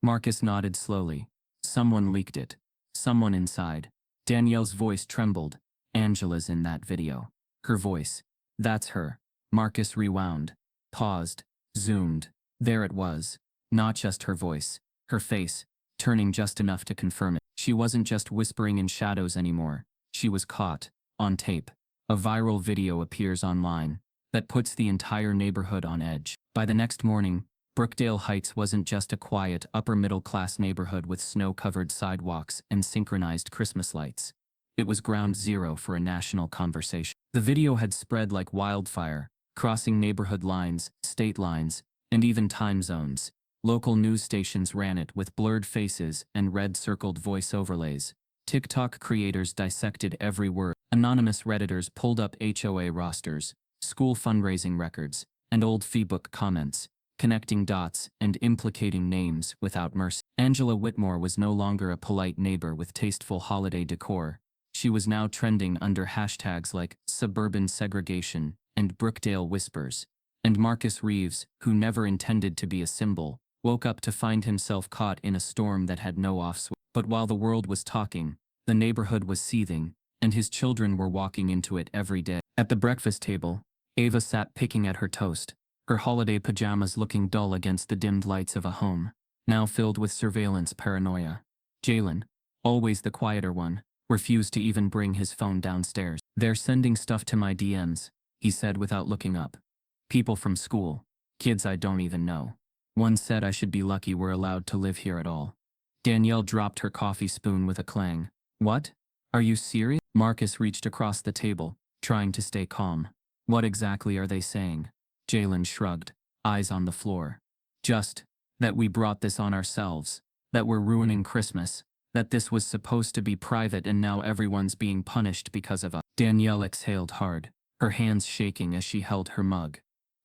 Marcus nodded slowly. "Someone leaked it. Someone inside." Danielle's voice trembled. "Angela's in that video." Her voice. "That's her." Marcus rewound, paused, zoomed. There it was. Not just her voice, her face, turning just enough to confirm it. She wasn't just whispering in shadows anymore. She was caught, on tape. A viral video appears online that puts the entire neighborhood on edge. By the next morning, Brookdale Heights wasn't just a quiet, upper-middle-class neighborhood with snow-covered sidewalks and synchronized Christmas lights. It was ground zero for a national conversation. The video had spread like wildfire, crossing neighborhood lines, state lines, and even time zones. Local news stations ran it with blurred faces and red-circled voice overlays. TikTok creators dissected every word. Anonymous Redditors pulled up HOA rosters, school fundraising records, and old feebook comments, connecting dots and implicating names without mercy. Angela Whitmore was no longer a polite neighbor with tasteful holiday decor. She was now trending under hashtags like suburban segregation and Brookdale whispers. And Marcus Reeves, who never intended to be a symbol, woke up to find himself caught in a storm that had no off-switch. But while the world was talking, the neighborhood was seething, and his children were walking into it every day. At the breakfast table, Ava sat picking at her toast, her holiday pajamas looking dull against the dimmed lights of a home, now filled with surveillance paranoia. Jalen, always the quieter one, refused to even bring his phone downstairs. "They're sending stuff to my DMs," he said without looking up. "People from school, kids I don't even know. One said I should be lucky we're allowed to live here at all." Danielle dropped her coffee spoon with a clang. "What? Are you serious?" Marcus reached across the table, trying to stay calm. "What exactly are they saying?" Jalen shrugged, eyes on the floor. "Just that we brought this on ourselves, that we're ruining Christmas, that this was supposed to be private and now everyone's being punished because of us." Danielle exhaled hard, her hands shaking as she held her mug.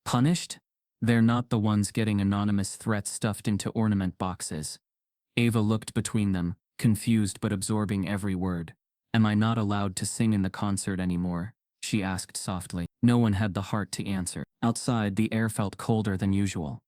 "Punished? They're not the ones getting anonymous threats stuffed into ornament boxes." Ava looked between them, confused but absorbing every word. "Am I not allowed to sing in the concert anymore?" she asked softly. No one had the heart to answer. Outside, the air felt colder than usual.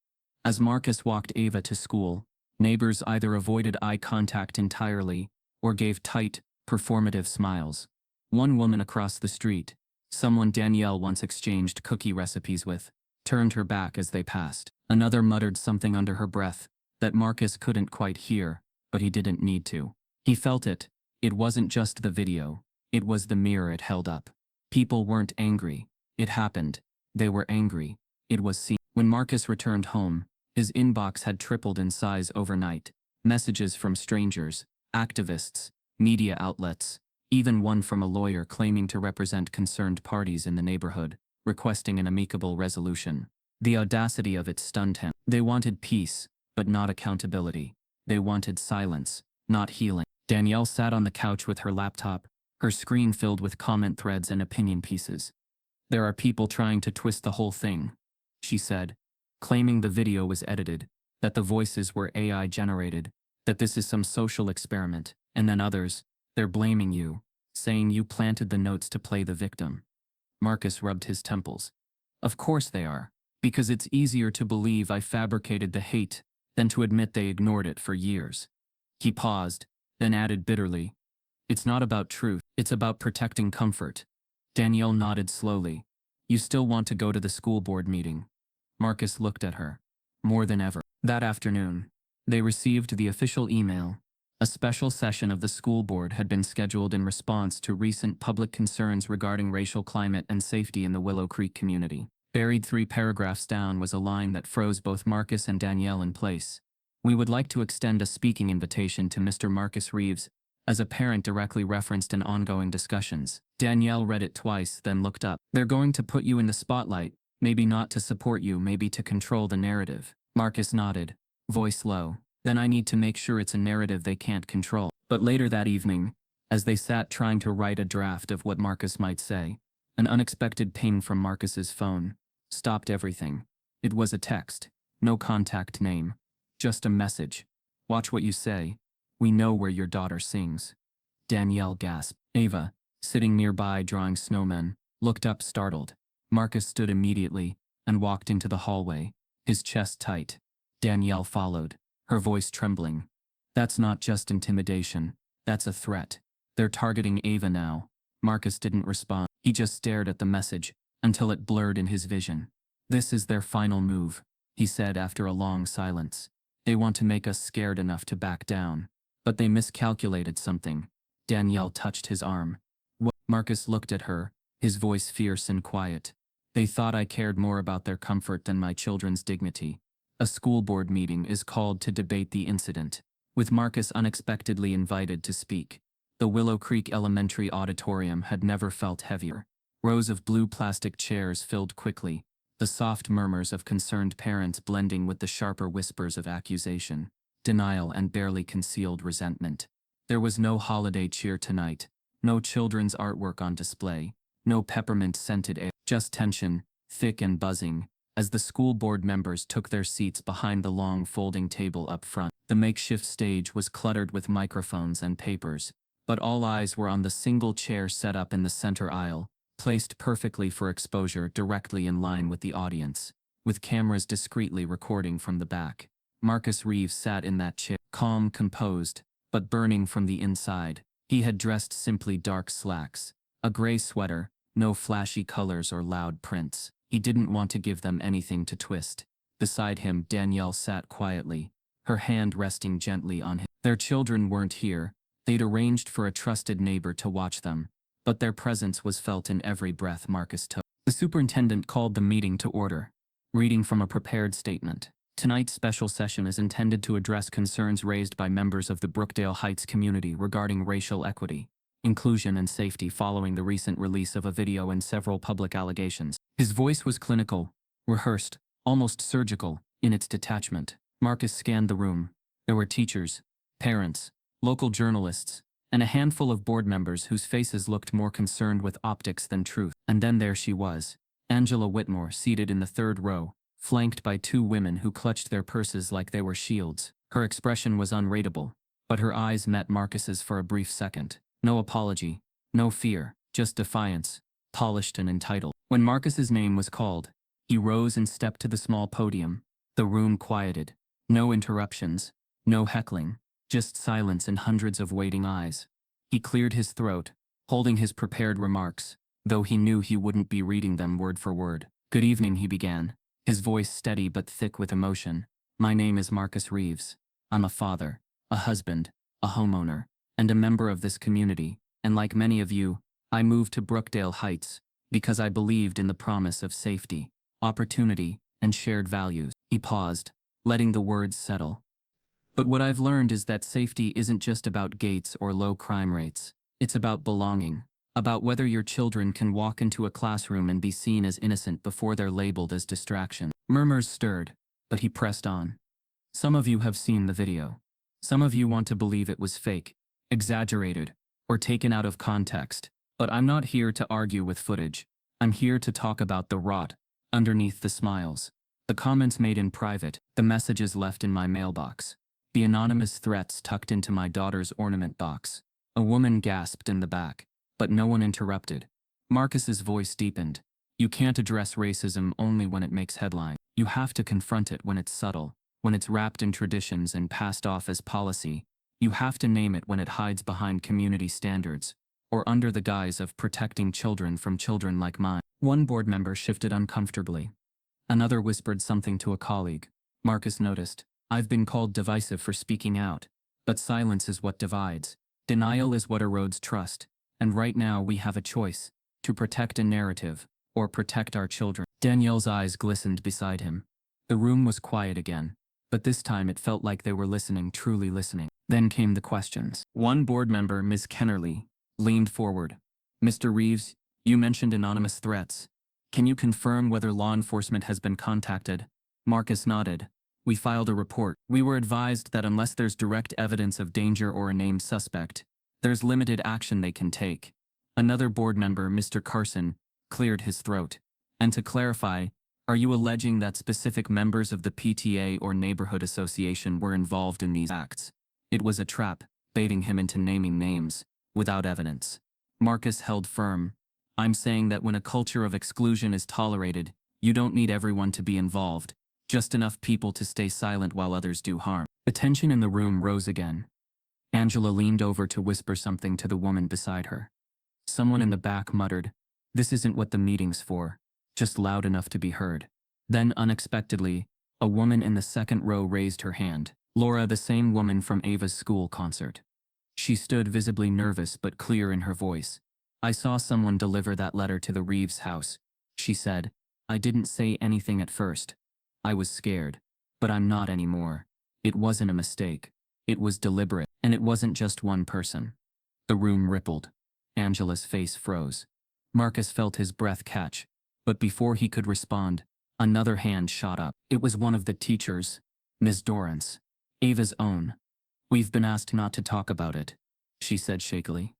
As Marcus walked Ava to school, neighbors either avoided eye contact entirely or gave tight, performative smiles. One woman across the street, someone Danielle once exchanged cookie recipes with, turned her back as they passed. Another muttered something under her breath that Marcus couldn't quite hear, but he didn't need to. He felt it. It wasn't just the video. It was the mirror it held up. People weren't angry. It happened. They were angry. It was seen. When Marcus returned home, his inbox had tripled in size overnight. Messages from strangers, activists, media outlets, even one from a lawyer claiming to represent concerned parties in the neighborhood, requesting an amicable resolution. The audacity of it stunned him. They wanted peace, but not accountability. They wanted silence, not healing. Danielle sat on the couch with her laptop, her screen filled with comment threads and opinion pieces. "There are people trying to twist the whole thing," she said, claiming the video was edited, that the voices were AI generated, that this is some social experiment, and then others, "They're blaming you, saying you planted the notes to play the victim." Marcus rubbed his temples. "Of course they are, because it's easier to believe I fabricated the hate than to admit they ignored it for years." He paused, then added bitterly, "It's not about truth, it's about protecting comfort." Danielle nodded slowly. "You still want to go to the school board meeting?" Marcus looked at her. More than ever. That afternoon, they received the official email. A special session of the school board had been scheduled in response to recent public concerns regarding racial climate and safety in the Willow Creek community. Buried 3 paragraphs down was a line that froze both Marcus and Danielle in place. "We would like to extend a speaking invitation to Mr. Marcus Reeves," as a parent directly referenced in ongoing discussions. Danielle read it twice, then looked up. "They're going to put you in the spotlight, maybe not to support you, maybe to control the narrative." Marcus nodded, voice low. "Then I need to make sure it's a narrative they can't control." But later that evening, as they sat trying to write a draft of what Marcus might say, an unexpected ping from Marcus's phone stopped everything. It was a text, no contact name, just a message. "Watch what you say. We know where your daughter sings." Danielle gasped. Ava, sitting nearby drawing snowmen, looked up startled. Marcus stood immediately and walked into the hallway, his chest tight. Danielle followed, her voice trembling. "That's not just intimidation, that's a threat. They're targeting Ava now." Marcus didn't respond. He just stared at the message until it blurred in his vision. "This is their final move," he said after a long silence. "They want to make us scared enough to back down. But they miscalculated something." Danielle touched his arm. "What?" Marcus looked at her, his voice fierce and quiet. "They thought I cared more about their comfort than my children's dignity." A school board meeting is called to debate the incident, with Marcus unexpectedly invited to speak. The Willow Creek Elementary auditorium had never felt heavier. Rows of blue plastic chairs filled quickly, the soft murmurs of concerned parents blending with the sharper whispers of accusation, denial, and barely concealed resentment. There was no holiday cheer tonight, no children's artwork on display, no peppermint-scented air, just tension, thick and buzzing, as the school board members took their seats behind the long folding table up front. The makeshift stage was cluttered with microphones and papers, but all eyes were on the single chair set up in the center aisle, placed perfectly for exposure directly in line with the audience, with cameras discreetly recording from the back. Marcus Reeves sat in that chair, calm, composed, but burning from the inside. He had dressed simply dark slacks, a gray sweater, no flashy colors or loud prints. He didn't want to give them anything to twist. Beside him, Danielle sat quietly, her hand resting gently on him. Their children weren't here. They'd arranged for a trusted neighbor to watch them, but their presence was felt in every breath Marcus took. The superintendent called the meeting to order, reading from a prepared statement. "Tonight's special session is intended to address concerns raised by members of the Brookdale Heights community regarding racial equity, inclusion, and safety following the recent release of a video and several public allegations." His voice was clinical, rehearsed, almost surgical, in its detachment. Marcus scanned the room. There were teachers, parents, local journalists, and a handful of board members whose faces looked more concerned with optics than truth. And then there she was, Angela Whitmore, seated in the third row, flanked by 2 women who clutched their purses like they were shields. Her expression was unreadable, but her eyes met Marcus's for a brief second. No apology, no fear, just defiance, polished and entitled. When Marcus's name was called, he rose and stepped to the small podium. The room quieted. No interruptions, no heckling, just silence and hundreds of waiting eyes. He cleared his throat, holding his prepared remarks, though he knew he wouldn't be reading them word for word. "Good evening," he began, his voice steady but thick with emotion. "My name is Marcus Reeves. I'm a father, a husband, a homeowner, and a member of this community, and like many of you, I moved to Brookdale Heights because I believed in the promise of safety, opportunity, and shared values." He paused, letting the words settle. But what I've learned is that safety isn't just about gates or low crime rates. It's about belonging. About whether your children can walk into a classroom and be seen as innocent before they're labeled as distraction. Murmurs stirred, but he pressed on. Some of you have seen the video. Some of you want to believe it was fake, exaggerated, or taken out of context. But I'm not here to argue with footage. I'm here to talk about the rot underneath the smiles. The comments made in private, the messages left in my mailbox. The anonymous threats tucked into my daughter's ornament box. A woman gasped in the back, but no one interrupted. Marcus's voice deepened. You can't address racism only when it makes headlines. You have to confront it when it's subtle, when it's wrapped in traditions and passed off as policy. You have to name it when it hides behind community standards, or under the guise of protecting children from children like mine. One board member shifted uncomfortably. Another whispered something to a colleague. Marcus noticed. I've been called divisive for speaking out, but silence is what divides. Denial is what erodes trust. And right now we have a choice, to protect a narrative, or protect our children. Danielle's eyes glistened beside him. The room was quiet again, but this time it felt like they were listening, truly listening. Then came the questions. One board member, Ms. Kennerly, leaned forward. Mr. Reeves, you mentioned anonymous threats. Can you confirm whether law enforcement has been contacted? Marcus nodded. We filed a report. We were advised that unless there's direct evidence of danger or a named suspect, there's limited action they can take. Another board member, Mr. Carson, cleared his throat. And to clarify, are you alleging that specific members of the PTA or neighborhood association were involved in these acts? It was a trap, baiting him into naming names, without evidence. Marcus held firm. I'm saying that when a culture of exclusion is tolerated, you don't need everyone to be involved, just enough people to stay silent while others do harm. The tension in the room rose again. Angela leaned over to whisper something to the woman beside her. Someone in the back muttered, "This isn't what the meeting's for," just loud enough to be heard. Then unexpectedly, a woman in the second row raised her hand. Laura, the same woman from Ava's school concert. She stood visibly nervous but clear in her voice. I saw someone deliver that letter to the Reeves house, she said. I didn't say anything at first. I was scared, but I'm not anymore. It wasn't a mistake. It was deliberate, and it wasn't just one person. The room rippled. Angela's face froze. Marcus felt his breath catch, but before he could respond, another hand shot up. It was one of the teachers, Ms. Dorrance, Ava's own. We've been asked not to talk about it, she said shakily.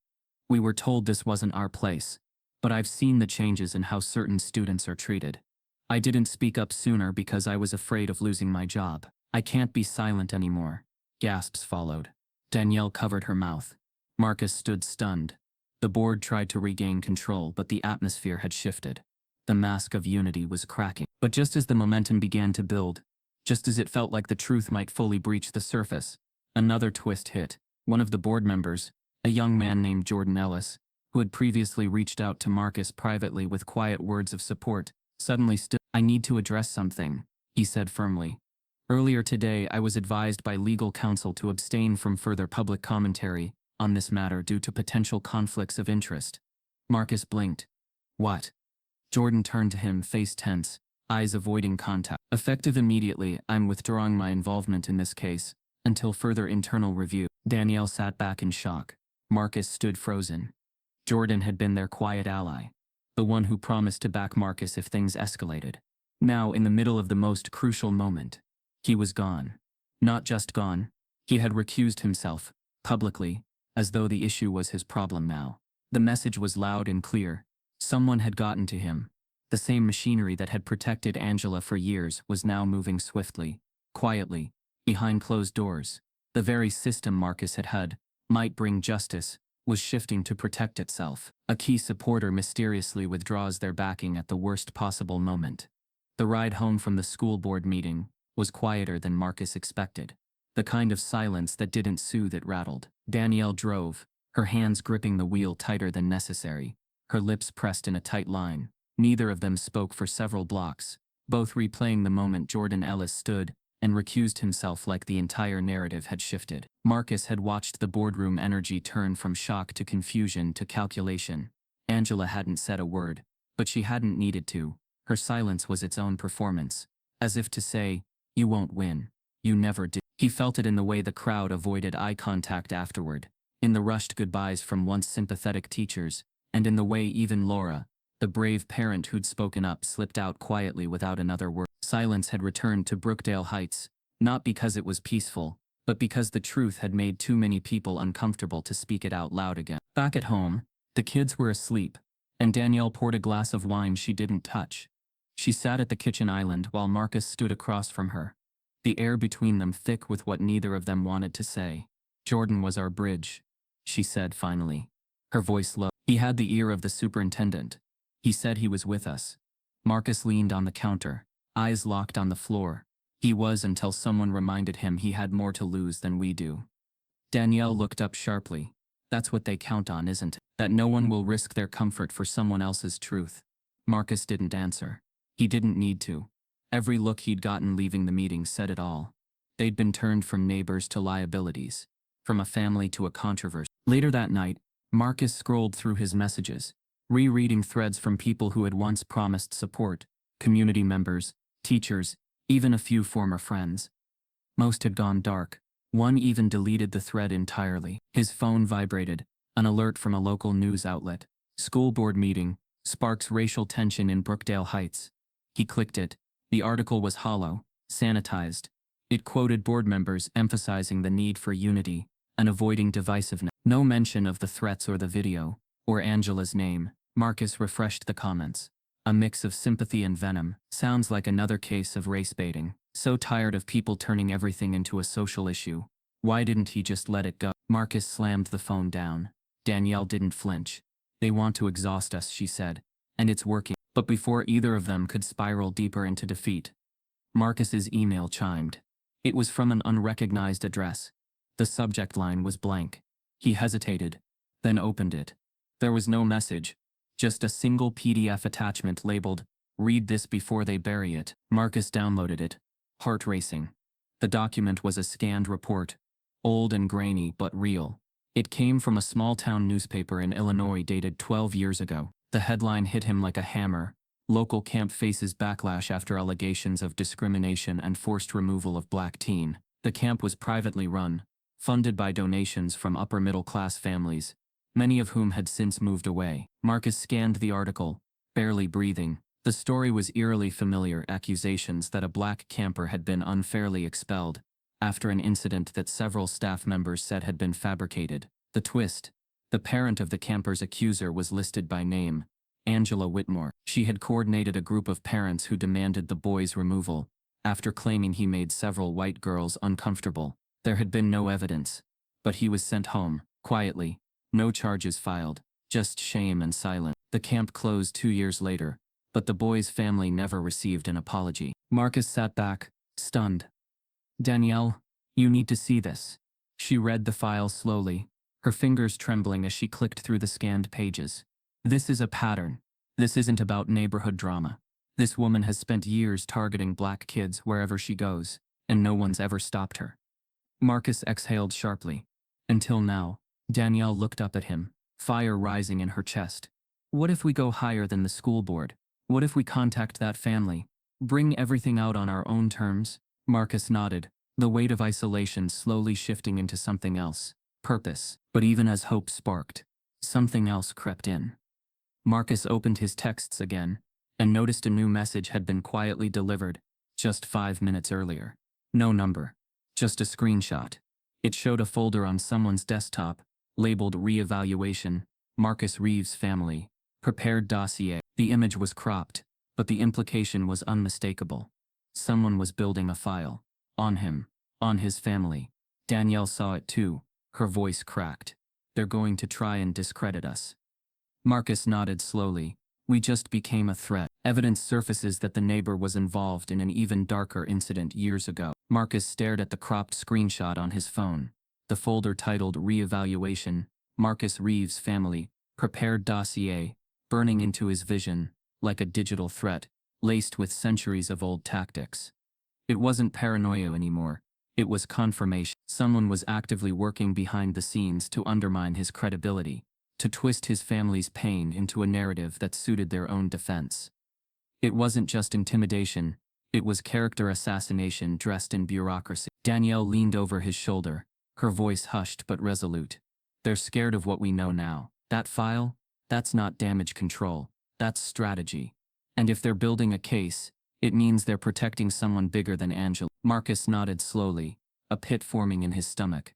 We were told this wasn't our place, but I've seen the changes in how certain students are treated. I didn't speak up sooner because I was afraid of losing my job. I can't be silent anymore. Gasps followed. Danielle covered her mouth. Marcus stood stunned. The board tried to regain control, but the atmosphere had shifted. The mask of unity was cracking. But just as the momentum began to build, just as it felt like the truth might fully breach the surface, another twist hit. One of the board members, a young man named Jordan Ellis, who had previously reached out to Marcus privately with quiet words of support, suddenly stood. I need to address something, he said firmly. Earlier today, I was advised by legal counsel to abstain from further public commentary on this matter due to potential conflicts of interest. Marcus blinked. What? Jordan turned to him, face tense, eyes avoiding contact. Effective immediately, I'm withdrawing my involvement in this case, until further internal review. Danielle sat back in shock. Marcus stood frozen. Jordan had been their quiet ally, the one who promised to back Marcus if things escalated. Now, in the middle of the most crucial moment, he was gone. Not just gone, he had recused himself, publicly, as though the issue was his problem now. The message was loud and clear. Someone had gotten to him. The same machinery that had protected Angela for years was now moving swiftly, quietly, behind closed doors. The very system Marcus had might bring justice, was shifting to protect itself. A key supporter mysteriously withdraws their backing at the worst possible moment. The ride home from the school board meeting was quieter than Marcus expected. The kind of silence that didn't soothe, it rattled. Danielle drove, her hands gripping the wheel tighter than necessary, her lips pressed in a tight line. Neither of them spoke for several blocks, both replaying the moment Jordan Ellis stood and recused himself like the entire narrative had shifted. Marcus had watched the boardroom energy turn from shock to confusion to calculation. Angela hadn't said a word, but she hadn't needed to. Her silence was its own performance, as if to say, you won't win. You never did. He felt it in the way the crowd avoided eye contact afterward, in the rushed goodbyes from once sympathetic teachers, and in the way even Laura, the brave parent who'd spoken up, slipped out quietly without another word. Silence had returned to Brookdale Heights, not because it was peaceful, but because the truth had made too many people uncomfortable to speak it out loud again. Back at home, the kids were asleep, and Danielle poured a glass of wine she didn't touch. She sat at the kitchen island while Marcus stood across from her, the air between them thick with what neither of them wanted to say. "Jordan was our bridge," she said finally, her voice low. "He had the ear of the superintendent. He said he was with us." Marcus leaned on the counter, eyes locked on the floor. "He was, until someone reminded him he had more to lose than we do." Danielle looked up sharply. "That's what they count on, isn't it? That no one will risk their comfort for someone else's truth." Marcus didn't answer. He didn't need to. Every look he'd gotten leaving the meeting said it all. They'd been turned from neighbors to liabilities, from a family to a controversy. Later that night, Marcus scrolled through his messages, rereading threads from people who had once promised support, community members, teachers, even a few former friends. Most had gone dark. One even deleted the thread entirely. His phone vibrated, an alert from a local news outlet. "School board meeting sparks racial tension in Brookdale Heights." He clicked it. The article was hollow, sanitized. It quoted board members emphasizing the need for unity and avoiding divisiveness. No mention of the threats or the video, or Angela's name. Marcus refreshed the comments. A mix of sympathy and venom. "Sounds like another case of race baiting. So tired of people turning everything into a social issue. Why didn't he just let it go?" Marcus slammed the phone down. Danielle didn't flinch. "They want to exhaust us," she said, "and it's working." But before either of them could spiral deeper into defeat, Marcus's email chimed. It was from an unrecognized address. The subject line was blank. He hesitated, then opened it. There was no message, just a single PDF attachment labeled, "Read this before they bury it." Marcus downloaded it, heart racing. The document was a scanned report, old and grainy but real. It came from a small-town newspaper in Illinois dated 12 years ago. The headline hit him like a hammer. "Local camp faces backlash after allegations of discrimination and forced removal of black teen." The camp was privately run, funded by donations from upper-middle-class families, many of whom had since moved away. Marcus scanned the article, barely breathing. The story was eerily familiar: accusations that a black camper had been unfairly expelled, after an incident that several staff members said had been fabricated. The twist: the parent of the camper's accuser was listed by name, Angela Whitmore. She had coordinated a group of parents who demanded the boy's removal, after claiming he made several white girls uncomfortable. There had been no evidence, but he was sent home, quietly, no charges filed, just shame and silence. The camp closed 2 years later, but the boy's family never received an apology. Marcus sat back, stunned. "Danielle, you need to see this." She read the file slowly, her fingers trembling as she clicked through the scanned pages. "This is a pattern. This isn't about neighborhood drama. This woman has spent years targeting black kids wherever she goes, and no one's ever stopped her." Marcus exhaled sharply. Until now, Danielle looked up at him, fire rising in her chest. "What if we go higher than the school board? What if we contact that family? Bring everything out on our own terms?" Marcus nodded, the weight of isolation slowly shifting into something else. Purpose. But even as hope sparked, something else crept in. Marcus opened his texts again, and noticed a new message had been quietly delivered, just 5 minutes earlier. No number, just a screenshot. It showed a folder on someone's desktop, labeled "Reevaluation, Marcus Reeves Family, Prepared Dossier." The image was cropped, but the implication was unmistakable. Someone was building a file. On him. On his family. Danielle saw it too, her voice cracked. "They're going to try and discredit us." Marcus nodded slowly. "We just became a threat. Evidence surfaces that the neighbor was involved in an even darker incident years ago." Marcus stared at the cropped screenshot on his phone. The folder titled "Reevaluation, Marcus Reeves Family, Prepared Dossier," burning into his vision, like a digital threat, laced with centuries of old tactics. It wasn't paranoia anymore. It was confirmation. Someone was actively working behind the scenes to undermine his credibility, to twist his family's pain into a narrative that suited their own defense. It wasn't just intimidation, it was character assassination dressed in bureaucracy. Danielle leaned over his shoulder, her voice hushed but resolute. They're scared of what we know now. That file? That's not damage control. That's strategy. And if they're building a case, it means they're protecting someone bigger than Angela. Marcus nodded slowly, a pit forming in his stomach.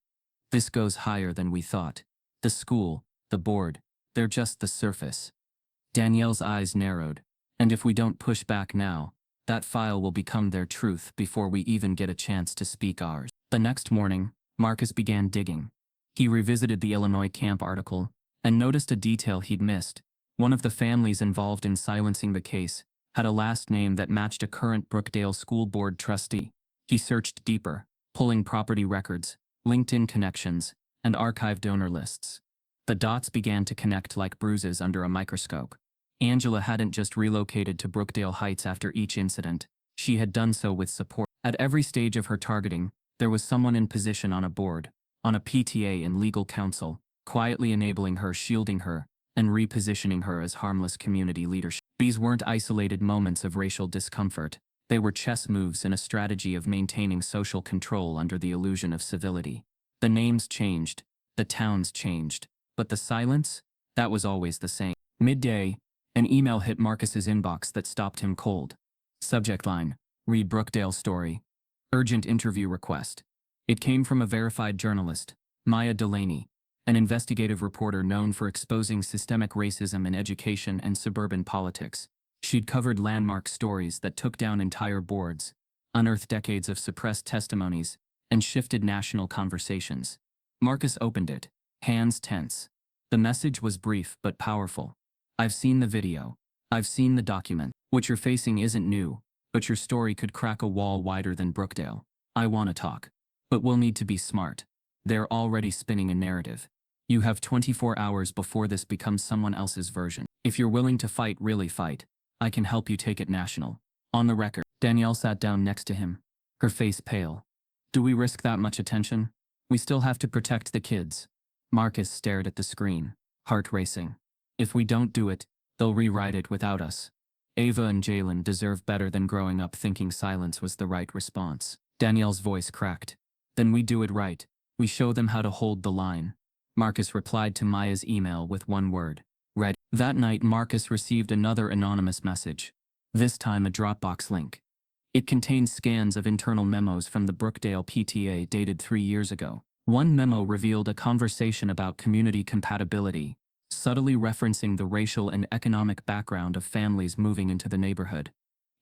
This goes higher than we thought. The school, the board, they're just the surface. Danielle's eyes narrowed. And if we don't push back now, that file will become their truth before we even get a chance to speak ours. The next morning, Marcus began digging. He revisited the Illinois camp article and noticed a detail he'd missed. One of the families involved in silencing the case had a last name that matched a current Brookdale School Board trustee. He searched deeper, pulling property records, LinkedIn connections, and archived donor lists. The dots began to connect like bruises under a microscope. Angela hadn't just relocated to Brookdale Heights after each incident. She had done so with support. At every stage of her targeting, there was someone in position on a board, on a PTA and legal counsel, quietly enabling her, shielding her, and repositioning her as harmless community leadership. These weren't isolated moments of racial discomfort. They were chess moves in a strategy of maintaining social control under the illusion of civility. The names changed, the towns changed, but the silence? That was always the same. Midday, an email hit Marcus's inbox that stopped him cold. Subject line: read Brookdale story. Urgent interview request. It came from a verified journalist, Maya Delaney, an investigative reporter known for exposing systemic racism in education and suburban politics. She'd covered landmark stories that took down entire boards, unearthed decades of suppressed testimonies, and shifted national conversations. Marcus opened it, hands tense. The message was brief but powerful. I've seen the video. I've seen the document. What you're facing isn't new, but your story could crack a wall wider than Brookdale. I want to talk. But we'll need to be smart. They're already spinning a narrative. You have 24 hours before this becomes someone else's version. If you're willing to fight, really fight, I can help you take it national. On the record. Danielle sat down next to him, her face pale. Do we risk that much attention? We still have to protect the kids. Marcus stared at the screen, heart racing. If we don't do it, they'll rewrite it without us. Ava and Jalen deserve better than growing up thinking silence was the right response. Danielle's voice cracked. Then we do it right. We show them how to hold the line. Marcus replied to Maya's email with one word: ready. That night, Marcus received another anonymous message. This time a Dropbox link. It contained scans of internal memos from the Brookdale PTA dated 3 years ago. One memo revealed a conversation about community compatibility, subtly referencing the racial and economic background of families moving into the neighborhood.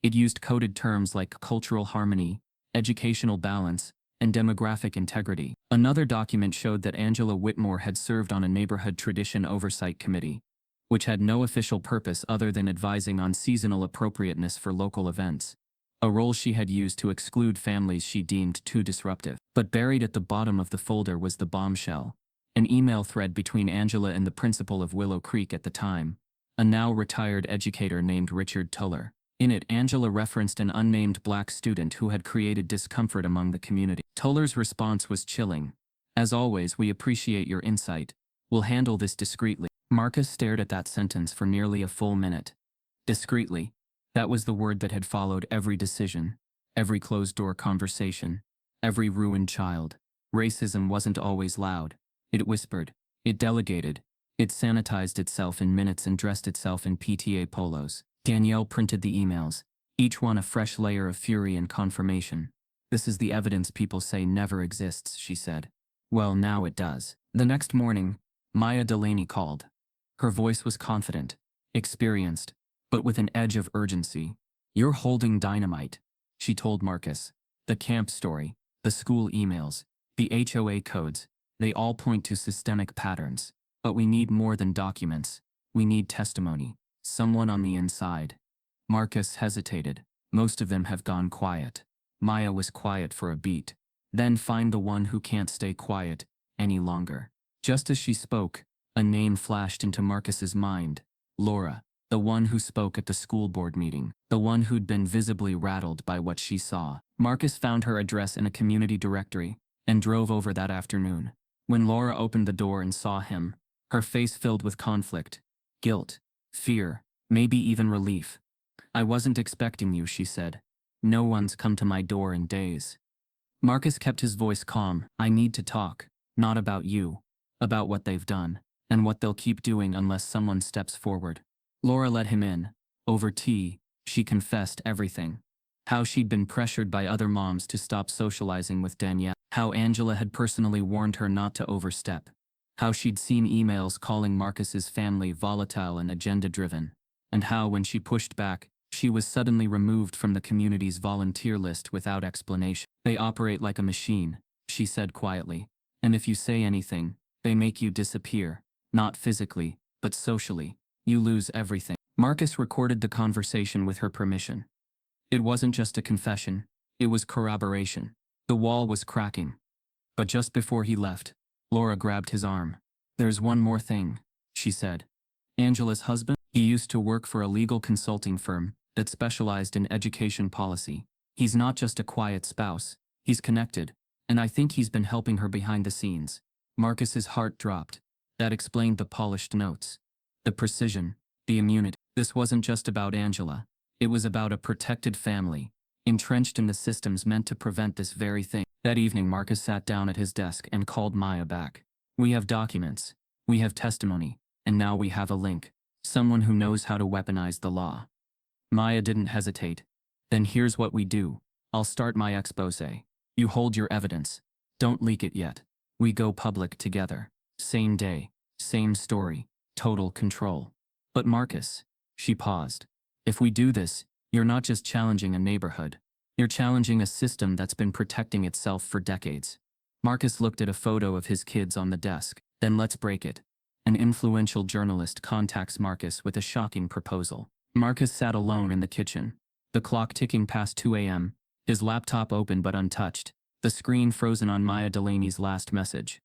It used coded terms like cultural harmony, educational balance, and demographic integrity. Another document showed that Angela Whitmore had served on a neighborhood tradition oversight committee, which had no official purpose other than advising on seasonal appropriateness for local events, a role she had used to exclude families she deemed too disruptive. But buried at the bottom of the folder was the bombshell: an email thread between Angela and the principal of Willow Creek at the time, a now retired educator named Richard Tuller. In it, Angela referenced an unnamed black student who had created discomfort among the community. Tuller's response was chilling. As always, we appreciate your insight. We'll handle this discreetly. Marcus stared at that sentence for nearly a full minute. Discreetly. That was the word that had followed every decision, every closed-door conversation, every ruined child. Racism wasn't always loud. It whispered. It delegated. It sanitized itself in minutes and dressed itself in PTA polos. Danielle printed the emails, each one a fresh layer of fury and confirmation. This is the evidence people say never exists, she said. Well, now it does. The next morning, Maya Delaney called. Her voice was confident, experienced, but with an edge of urgency. You're holding dynamite, she told Marcus. The camp story, the school emails, the HOA codes, they all point to systemic patterns. But we need more than documents. We need testimony. Someone on the inside. Marcus hesitated. Most of them have gone quiet. Maya was quiet for a beat. Then find the one who can't stay quiet any longer. Just as she spoke, a name flashed into Marcus's mind. Laura, the one who spoke at the school board meeting, the one who'd been visibly rattled by what she saw. Marcus found her address in a community directory and drove over that afternoon. When Laura opened the door and saw him, her face filled with conflict, guilt, fear, maybe even relief. I wasn't expecting you, she said. No one's come to my door in days. Marcus kept his voice calm. I need to talk. Not about you. About what they've done. And what they'll keep doing unless someone steps forward. Laura let him in. Over tea, she confessed everything. How she'd been pressured by other moms to stop socializing with Danielle. How Angela had personally warned her not to overstep. How she'd seen emails calling Marcus's family volatile and agenda-driven. And how, when she pushed back, she was suddenly removed from the community's volunteer list without explanation. They operate like a machine, she said quietly. And if you say anything, they make you disappear. Not physically, but socially. You lose everything. Marcus recorded the conversation with her permission. It wasn't just a confession, it was corroboration. The wall was cracking. But just before he left, Laura grabbed his arm. There's one more thing, she said. Angela's husband? He used to work for a legal consulting firm that specialized in education policy. He's not just a quiet spouse, he's connected, and I think he's been helping her behind the scenes. Marcus's heart dropped. That explained the polished notes. The precision, the immunity. This wasn't just about Angela. It was about a protected family, entrenched in the systems meant to prevent this very thing. That evening Marcus sat down at his desk and called Maya back. We have documents. We have testimony. And now we have a link. Someone who knows how to weaponize the law. Maya didn't hesitate. Then here's what we do. I'll start my expose. You hold your evidence. Don't leak it yet. We go public together. Same day. Same story. Total control. But Marcus, she paused. If we do this, you're not just challenging a neighborhood. You're challenging a system that's been protecting itself for decades. Marcus looked at a photo of his kids on the desk. Then let's break it. An influential journalist contacts Marcus with a shocking proposal. Marcus sat alone in the kitchen. The clock ticking past 2 a.m., his laptop open but untouched, the screen frozen on Maya Delaney's last message.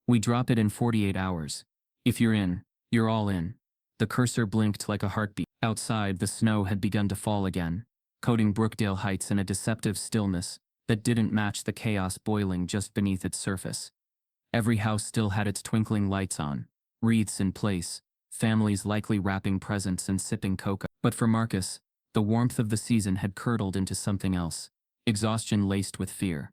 We drop it in 48 hours. If you're in, you're all in. The cursor blinked like a heartbeat. Outside, the snow had begun to fall again, coating Brookdale Heights in a deceptive stillness that didn't match the chaos boiling just beneath its surface. Every house still had its twinkling lights on, wreaths in place, families likely wrapping presents and sipping cocoa. But for Marcus, the warmth of the season had curdled into something else, exhaustion laced with fear.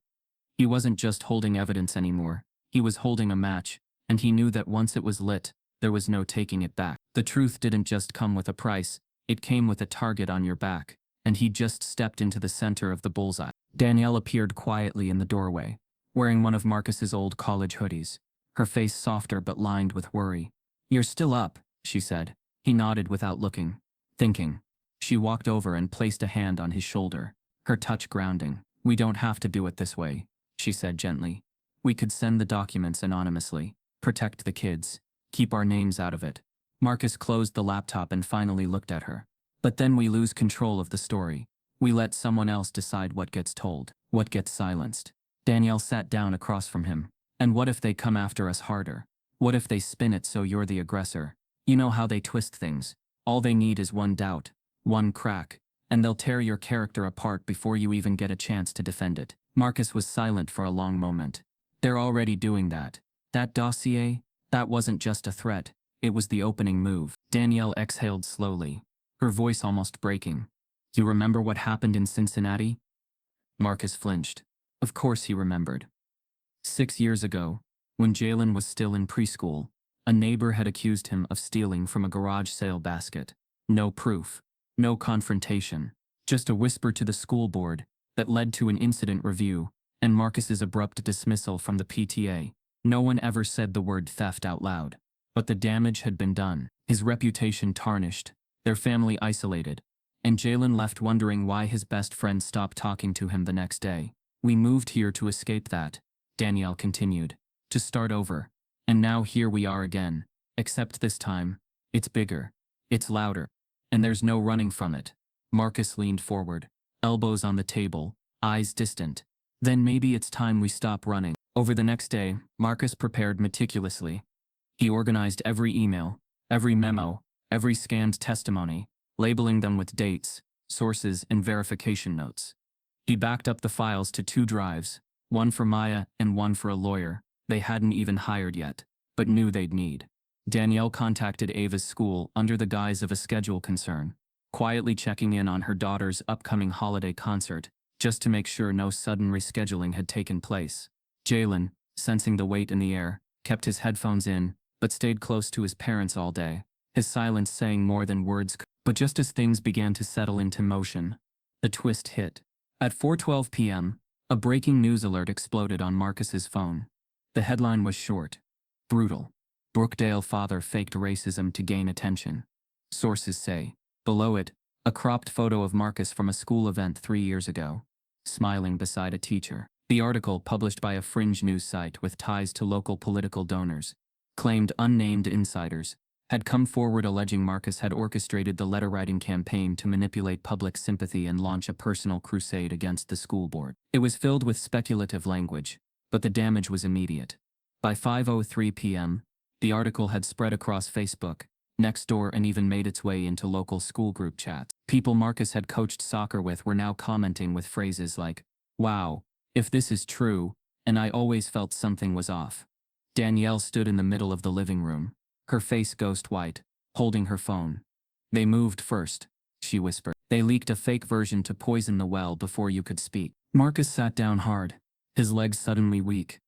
He wasn't just holding evidence anymore, he was holding a match, and he knew that once it was lit, there was no taking it back. The truth didn't just come with a price, it came with a target on your back, and he just stepped into the center of the bullseye. Danielle appeared quietly in the doorway, wearing one of Marcus's old college hoodies, her face softer but lined with worry. You're still up, she said. He nodded without looking, thinking. She walked over and placed a hand on his shoulder, her touch grounding. We don't have to do it this way, she said gently. We could send the documents anonymously, protect the kids, keep our names out of it. Marcus closed the laptop and finally looked at her. But then we lose control of the story. We let someone else decide what gets told, what gets silenced. Danielle sat down across from him. And what if they come after us harder? What if they spin it so you're the aggressor? You know how they twist things. All they need is one doubt, one crack, and they'll tear your character apart before you even get a chance to defend it. Marcus was silent for a long moment. They're already doing that. That dossier? That wasn't just a threat. It was the opening move. Danielle exhaled slowly, her voice almost breaking. You remember what happened in Cincinnati? Marcus flinched. Of course he remembered. 6 years ago, when Jalen was still in preschool, a neighbor had accused him of stealing from a garage sale basket. No proof, no confrontation, just a whisper to the school board that led to an incident review and Marcus's abrupt dismissal from the PTA. No one ever said the word theft out loud, but the damage had been done. His reputation tarnished, their family isolated, and Jalen left wondering why his best friend stopped talking to him the next day. We moved here to escape that, Danielle continued, to start over. And now here we are again, except this time, it's bigger, it's louder, and there's no running from it. Marcus leaned forward, elbows on the table, eyes distant. Then maybe it's time we stop running. Over the next day, Marcus prepared meticulously. He organized every email, every memo, every scanned testimony, labeling them with dates, sources, and verification notes. He backed up the files to 2 drives, one for Maya and one for a lawyer they hadn't even hired yet, but knew they'd need. Danielle contacted Ava's school under the guise of a schedule concern, quietly checking in on her daughter's upcoming holiday concert. just to make sure no sudden rescheduling had taken place. Jalen, sensing the weight in the air, kept his headphones in, but stayed close to his parents all day, his silence saying more than words could. But just as things began to settle into motion, a twist hit. At 4:12 p.m., a breaking news alert exploded on Marcus's phone. The headline was short. Brutal. Brookdale father faked racism to gain attention. Sources say. Below it, a cropped photo of Marcus from a school event 3 years ago, smiling beside a teacher. The article, published by a fringe news site with ties to local political donors, claimed unnamed insiders had come forward alleging Marcus had orchestrated the letter-writing campaign to manipulate public sympathy and launch a personal crusade against the school board. It was filled with speculative language, but the damage was immediate. By 5:03 p.m., the article had spread across Facebook, Nextdoor, and even made its way into local school group chats. People Marcus had coached soccer with were now commenting with phrases like, "Wow, if this is true, and I always felt something was off." Danielle stood in the middle of the living room, her face ghost white, holding her phone. "They moved first," she whispered. "They leaked a fake version to poison the well before you could speak." Marcus sat down hard, his legs suddenly weak.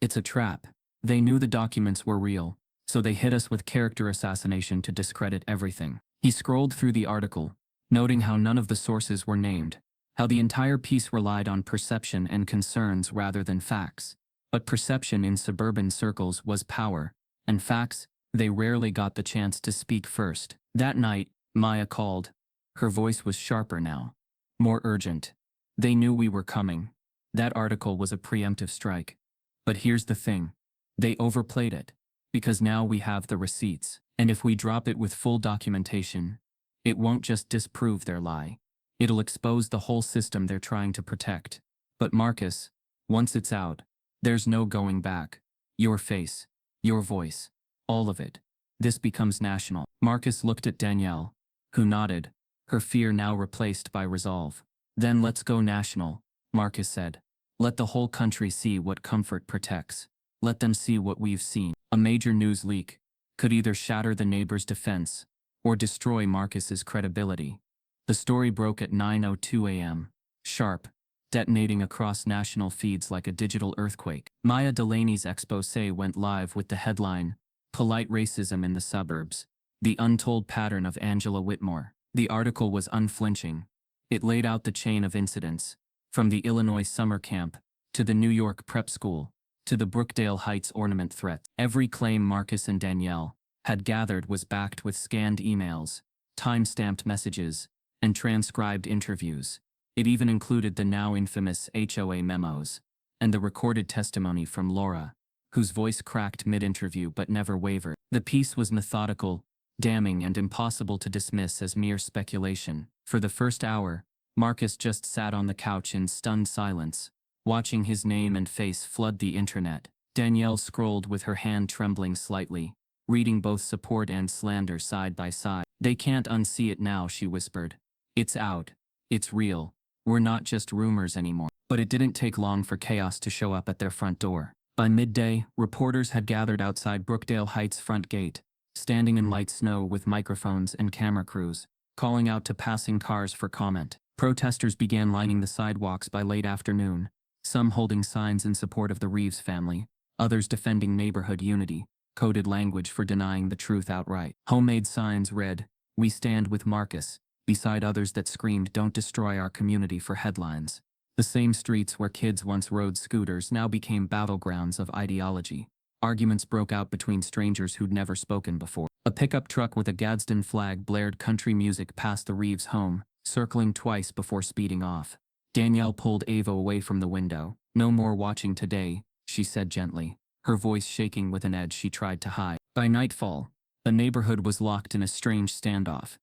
"It's a trap. They knew the documents were real, so they hit us with character assassination to discredit everything." He scrolled through the article, noting how none of the sources were named, how the entire piece relied on perception and concerns rather than facts. But perception in suburban circles was power, and facts, they rarely got the chance to speak first. That night, Maya called. Her voice was sharper now, more urgent. "They knew we were coming. That article was a preemptive strike. But here's the thing. They overplayed it. Because now we have the receipts, and if we drop it with full documentation, it won't just disprove their lie. It'll expose the whole system they're trying to protect. But Marcus, once it's out, there's no going back. Your face, your voice, all of it. This becomes national." Marcus looked at Danielle, who nodded, her fear now replaced by resolve. "Then let's go national," Marcus said. "Let the whole country see what comfort protects. Let them see what we've seen." A major news leak could either shatter the neighbor's defense or destroy Marcus's credibility. The story broke at 9:02 a.m., sharp, detonating across national feeds like a digital earthquake. Maya Delaney's exposé went live with the headline, "Polite Racism in the Suburbs, the Untold Pattern of Angela Whitmore." The article was unflinching. It laid out the chain of incidents, from the Illinois summer camp, to the New York prep school, to the Brookdale Heights ornament threat. Every claim Marcus and Danielle had gathered was backed with scanned emails, time-stamped messages, and transcribed interviews. It even included the now infamous HOA memos, and the recorded testimony from Laura, whose voice cracked mid-interview but never wavered. The piece was methodical, damning, and impossible to dismiss as mere speculation. For the first hour, Marcus just sat on the couch in stunned silence, watching his name and face flood the internet. Danielle scrolled with her hand trembling slightly, reading both support and slander side by side. "They can't unsee it now," she whispered. "It's out. It's real. We're not just rumors anymore." But it didn't take long for chaos to show up at their front door. By midday, reporters had gathered outside Brookdale Heights' front gate, standing in light snow with microphones and camera crews, calling out to passing cars for comment. Protesters began lining the sidewalks by late afternoon, some holding signs in support of the Reeves family, others defending neighborhood unity, coded language for denying the truth outright. Homemade signs read, "We stand with Marcus," beside others that screamed, "Don't destroy our community for headlines." The same streets where kids once rode scooters now became battlegrounds of ideology. Arguments broke out between strangers who'd never spoken before. A pickup truck with a Gadsden flag blared country music past the Reeves home, circling twice before speeding off. Danielle pulled Ava away from the window. "No more watching today," she said gently, her voice shaking with an edge she tried to hide. By nightfall, the neighborhood was locked in a strange standoff.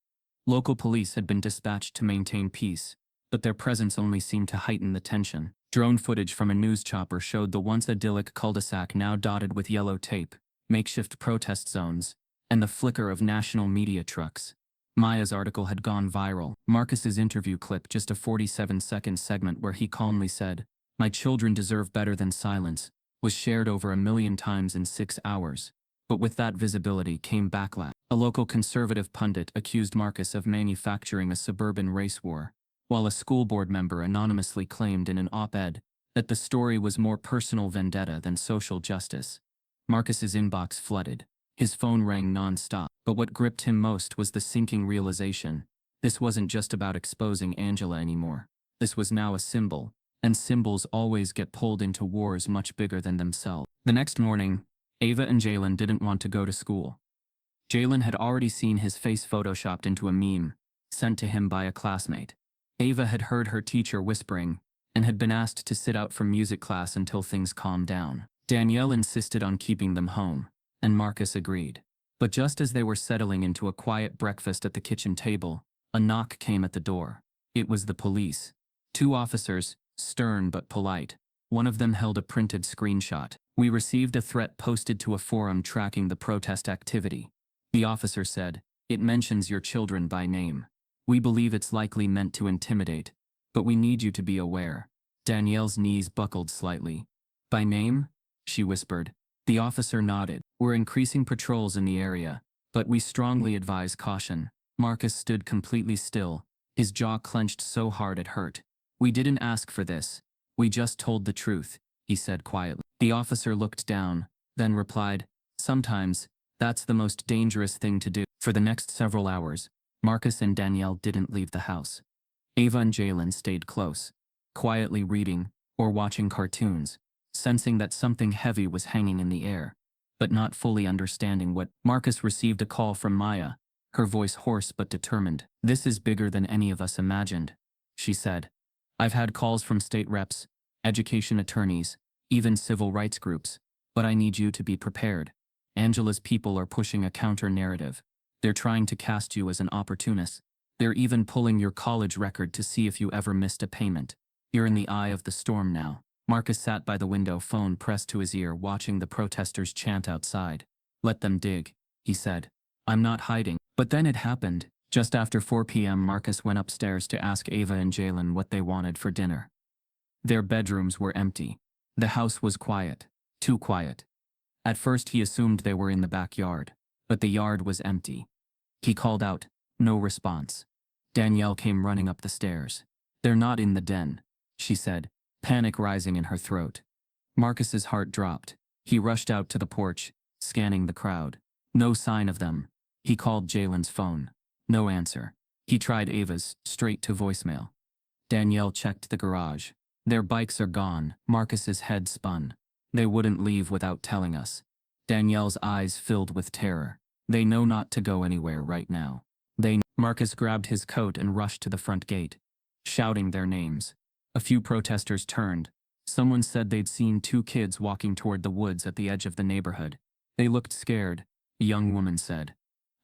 Local police had been dispatched to maintain peace, but their presence only seemed to heighten the tension. Drone footage from a news chopper showed the once idyllic cul-de-sac now dotted with yellow tape, makeshift protest zones, and the flicker of national media trucks. Maya's article had gone viral. Marcus's interview clip, just a 47-second segment where he calmly said, "My children deserve better than silence," was shared over 1 million times in 6 hours. But with that visibility came backlash. A local conservative pundit accused Marcus of manufacturing a suburban race war, while a school board member anonymously claimed in an op-ed that the story was more personal vendetta than social justice. Marcus's inbox flooded. His phone rang non-stop, but what gripped him most was the sinking realization. This wasn't just about exposing Angela anymore. This was now a symbol, and symbols always get pulled into wars much bigger than themselves. The next morning, Ava and Jalen didn't want to go to school. Jalen had already seen his face photoshopped into a meme, sent to him by a classmate. Ava had heard her teacher whispering, and had been asked to sit out from music class until things calmed down. Danielle insisted on keeping them home, and Marcus agreed. But just as they were settling into a quiet breakfast at the kitchen table, a knock came at the door. It was the police. 2 officers, stern but polite. One of them held a printed screenshot. "We received a threat posted to a forum tracking the protest activity," the officer said. "It mentions your children by name. We believe it's likely meant to intimidate, but we need you to be aware." Danielle's knees buckled slightly. "By name?" she whispered. The officer nodded. "We're increasing patrols in the area, but we strongly advise caution." Marcus stood completely still, his jaw clenched so hard it hurt. "We didn't ask for this. We just told the truth," he said quietly. The officer looked down, then replied, "Sometimes, that's the most dangerous thing to do." For the next several hours, Marcus and Danielle didn't leave the house. Ava and Jalen stayed close, quietly reading or watching cartoons, sensing that something heavy was hanging in the air, but not fully understanding what. Marcus received a call from Maya, her voice hoarse but determined. "This is bigger than any of us imagined," she said. "I've had calls from state reps, education attorneys, even civil rights groups, but I need you to be prepared. Angela's people are pushing a counter-narrative. They're trying to cast you as an opportunist. They're even pulling your college record to see if you ever missed a payment. You're in the eye of the storm now." Marcus sat by the window, phone pressed to his ear, watching the protesters chant outside. "Let them dig," he said. "I'm not hiding." But then it happened. Just after 4 p.m. Marcus went upstairs to ask Ava and Jalen what they wanted for dinner. Their bedrooms were empty. The house was quiet. Too quiet. At first he assumed they were in the backyard, but the yard was empty. He called out. No response. Danielle came running up the stairs. "They're not in the den," she said, panic rising in her throat. Marcus's heart dropped. He rushed out to the porch, scanning the crowd. No sign of them. He called Jalen's phone. No answer. He tried Ava's, straight to voicemail. Danielle checked the garage. "Their bikes are gone." Marcus's head spun. "They wouldn't leave without telling us." Danielle's eyes filled with terror. "They know not to go anywhere right now. Marcus grabbed his coat and rushed to the front gate, shouting their names. A few protesters turned. Someone said they'd seen 2 kids walking toward the woods at the edge of the neighborhood. "They looked scared," a young woman said.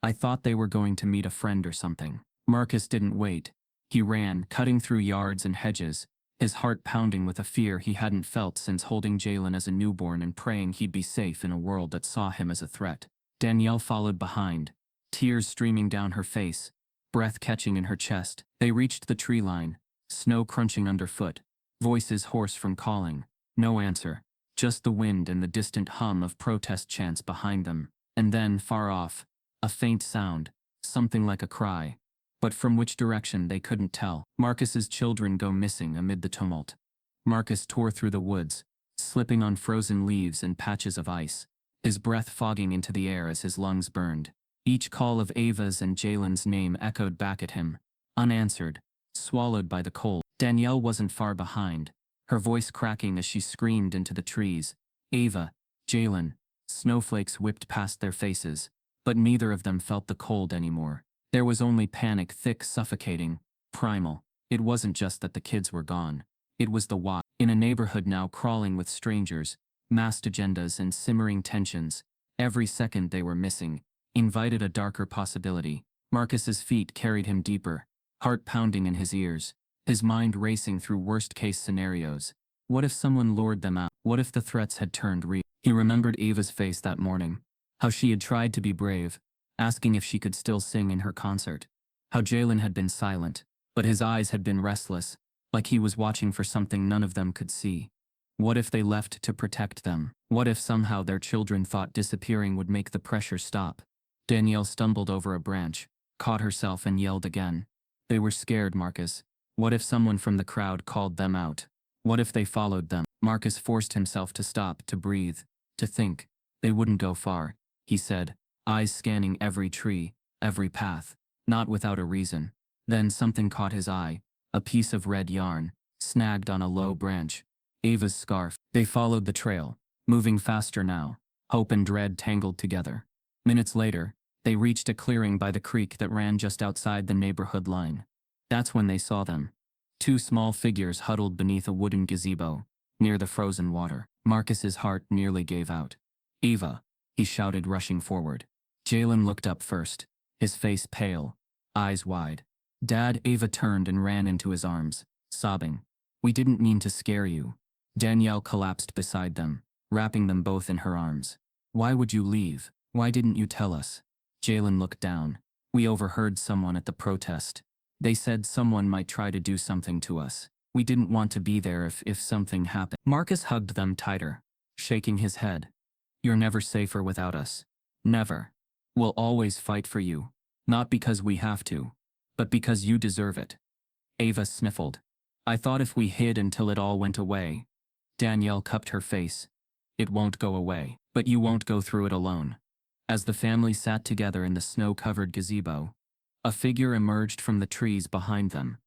"I thought they were going to meet a friend or something." Marcus didn't wait. He ran, cutting through yards and hedges, his heart pounding with a fear he hadn't felt since holding Jalen as a newborn and praying he'd be safe in a world that saw him as a threat. Danielle followed behind, tears streaming down her face, breath catching in her chest. They reached the tree line, snow crunching underfoot, voices hoarse from calling. No answer, just the wind and the distant hum of protest chants behind them. And then, far off, a faint sound, something like a cry, but from which direction they couldn't tell. Marcus's children go missing amid the tumult. Marcus tore through the woods, slipping on frozen leaves and patches of ice, his breath fogging into the air as his lungs burned. Each call of Ava's and Jalen's name echoed back at him, unanswered, swallowed by the cold. Danielle wasn't far behind, her voice cracking as she screamed into the trees. "Ava, Jalen." Snowflakes whipped past their faces, but neither of them felt the cold anymore. There was only panic, thick, suffocating, primal. It wasn't just that the kids were gone. It was the why. In a neighborhood now crawling with strangers, masked agendas and simmering tensions, every second they were missing invited a darker possibility. Marcus's feet carried him deeper, heart pounding in his ears, his mind racing through worst-case scenarios. What if someone lured them out? What if the threats had turned real? He remembered Ava's face that morning, how she had tried to be brave, asking if she could still sing in her concert. How Jalen had been silent, but his eyes had been restless, like he was watching for something none of them could see. What if they left to protect them? What if somehow their children thought disappearing would make the pressure stop? Danielle stumbled over a branch, caught herself and yelled again. "They were scared, Marcus. What if someone from the crowd called them out? What if they followed them? Marcus forced himself to stop, to breathe, to think. They wouldn't go far, he said, eyes scanning every tree, every path, not without a reason. Then something caught his eye, a piece of red yarn, snagged on a low branch. Ava's scarf. They followed the trail, moving faster now, hope and dread tangled together. Minutes later, they reached a clearing by the creek that ran just outside the neighborhood line. That's when they saw them. Two small figures huddled beneath a wooden gazebo, near the frozen water. Marcus's heart nearly gave out. "Ava," he shouted, rushing forward. Jalen looked up first, his face pale, eyes wide. "Dad!" Ava turned and ran into his arms, sobbing. "We didn't mean to scare you." Danielle collapsed beside them, wrapping them both in her arms. "Why would you leave? Why didn't you tell us?" Jalen looked down. "We overheard someone at the protest. They said someone might try to do something to us. We didn't want to be there if something happened." Marcus hugged them tighter, shaking his head. "You're never safer without us. Never. We'll always fight for you. Not because we have to, but because you deserve it." Ava sniffled. "I thought if we hid until it all went away." Danielle cupped her face. "It won't go away, but you won't go through it alone." As the family sat together in the snow-covered gazebo, a figure emerged from the trees behind them.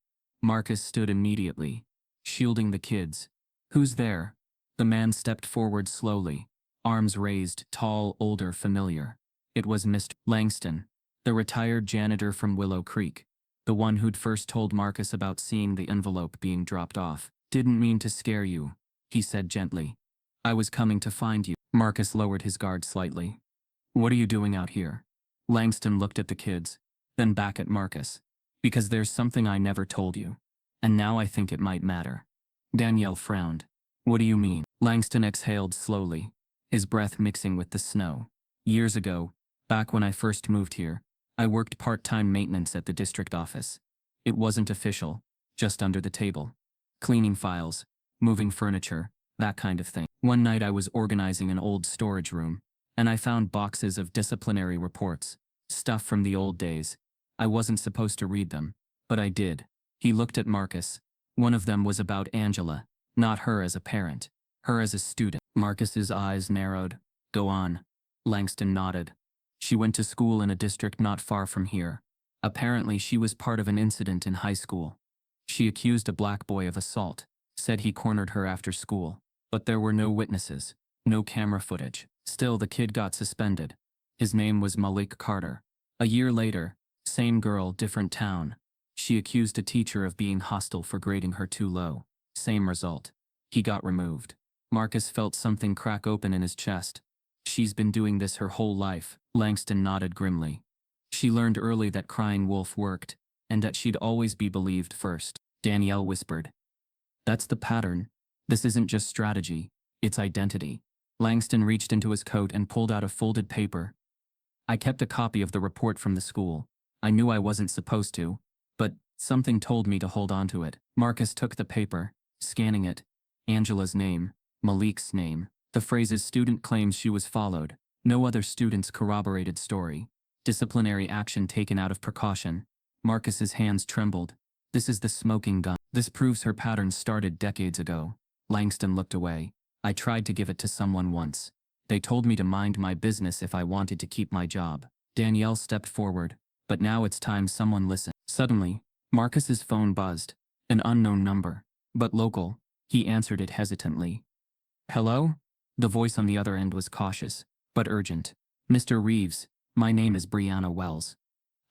Marcus stood immediately, shielding the kids. "Who's there?" The man stepped forward slowly, arms raised, tall, older, familiar. It was Mr. Langston, the retired janitor from Willow Creek, the one who'd first told Marcus about seeing the envelope being dropped off. "Didn't mean to scare you," he said gently. "I was coming to find you." Marcus lowered his guard slightly. "What are you doing out here?" Langston looked at the kids, then back at Marcus. "Because there's something I never told you. And now I think it might matter." Danielle frowned. "What do you mean?" Langston exhaled slowly, his breath mixing with the snow. "Years ago, back when I first moved here, I worked part-time maintenance at the district office. It wasn't official, just under the table. Cleaning files, moving furniture, that kind of thing. One night I was organizing an old storage room, and I found boxes of disciplinary reports, stuff from the old days. I wasn't supposed to read them, but I did." He looked at Marcus. "One of them was about Angela, not her as a parent, her as a student." Marcus's eyes narrowed. "Go on." Langston nodded. "She went to school in a district not far from here. Apparently she was part of an incident in high school. She accused a black boy of assault, said he cornered her after school, but there were no witnesses, no camera footage. Still, the kid got suspended. His name was Malik Carter. A year later, same girl, different town. She accused a teacher of being hostile for grading her too low. Same result. He got removed." Marcus felt something crack open in his chest. "She's been doing this her whole life." Langston nodded grimly. "She learned early that crying wolf worked, and that she'd always be believed first." Danielle whispered. "That's the pattern. This isn't just strategy, it's identity." Langston reached into his coat and pulled out a folded paper. "I kept a copy of the report from the school. I knew I wasn't supposed to, but something told me to hold on to it." Marcus took the paper, scanning it. Angela's name, Malik's name. The phrases "student claims she was followed, no other students corroborated story, disciplinary action taken out of precaution." Marcus's hands trembled. "This is the smoking gun. This proves her pattern started decades ago." Langston looked away. "I tried to give it to someone once. They told me to mind my business if I wanted to keep my job." Danielle stepped forward. "But now it's time someone listened." Suddenly, Marcus's phone buzzed. An unknown number, but local. He answered it hesitantly. "Hello?" The voice on the other end was cautious, but urgent. "Mr. Reeves, my name is Brianna Wells.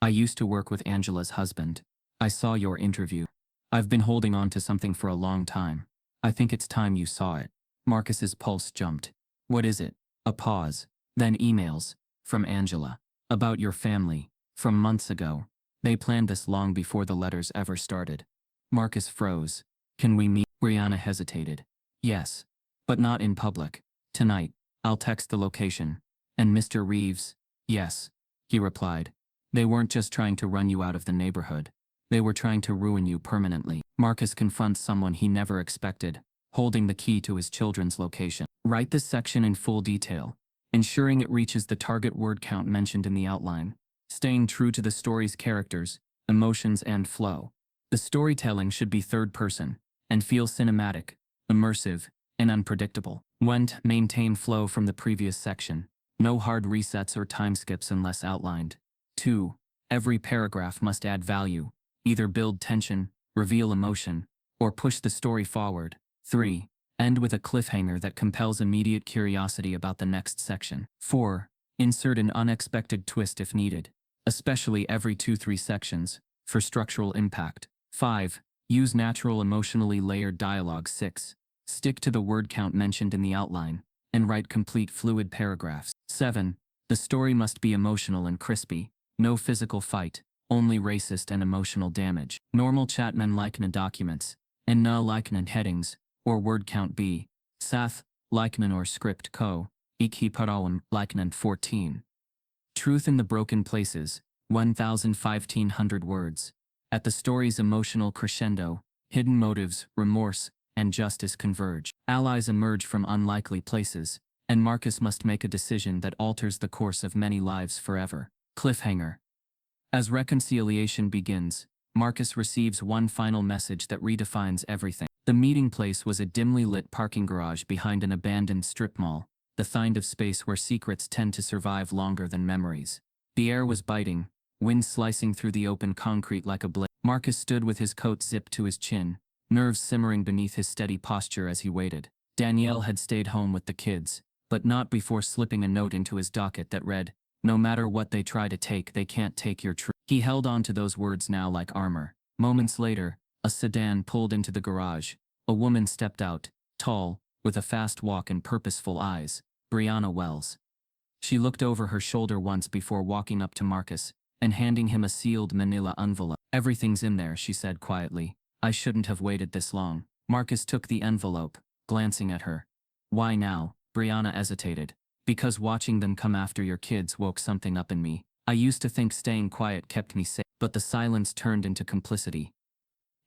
I used to work with Angela's husband. I saw your interview. I've been holding on to something for a long time. I think it's time you saw it." Marcus's pulse jumped. "What is it?" A pause. Then emails. From Angela. "About your family. From months ago. They planned this long before the letters ever started." Marcus froze. "Can we meet?" Brianna hesitated. "Yes. But not in public. Tonight. I'll text the location." "And Mr. Reeves?" "Yes," he replied. "They weren't just trying to run you out of the neighborhood. They were trying to ruin you permanently." Marcus confronts someone he never expected, holding the key to his children's location. "Write this section in full detail, ensuring it reaches the target word count mentioned in the outline, staying true to the story's characters, emotions, and flow. The storytelling should be third person and feel cinematic, immersive, and unpredictable. 1. Maintain flow from the previous section. No hard resets or time skips unless outlined. 2. Every paragraph must add value, either build tension, reveal emotion, or push the story forward. 3. End with a cliffhanger that compels immediate curiosity about the next section. 4. Insert an unexpected twist if needed, especially every 2-3 sections, for structural impact. 5. Use natural emotionally layered dialogue. 6. Stick to the word count mentioned in the outline, and write complete fluid paragraphs. 7. The story must be emotional and crispy, no physical fight, only racist and emotional damage. Normal Chatman Likna documents, and na Likna headings, or word count B. Sath, Liknan or script co. Iki Parawam Liknan 14. Truth in the broken places, 1,500 words. At the story's emotional crescendo, hidden motives, remorse, and justice converge. Allies emerge from unlikely places, and Marcus must make a decision that alters the course of many lives forever. Cliffhanger. As reconciliation begins, Marcus receives one final message that redefines everything. The meeting place was a dimly lit parking garage behind an abandoned strip mall, the kind of space where secrets tend to survive longer than memories. The air was biting, wind slicing through the open concrete like a blade. Marcus stood with his coat zipped to his chin, nerves simmering beneath his steady posture as he waited. Danielle had stayed home with the kids, but not before slipping a note into his docket that read, "No matter what they try to take, they can't take your truth." He held on to those words now like armor. Moments later, a sedan pulled into the garage. A woman stepped out, tall, with a fast walk and purposeful eyes. Brianna Wells. She looked over her shoulder once before walking up to Marcus and handing him a sealed manila envelope. "Everything's in there," she said quietly. "I shouldn't have waited this long." Marcus took the envelope, glancing at her. "Why now?" Brianna hesitated. "Because watching them come after your kids woke something up in me. I used to think staying quiet kept me safe." But the silence turned into complicity.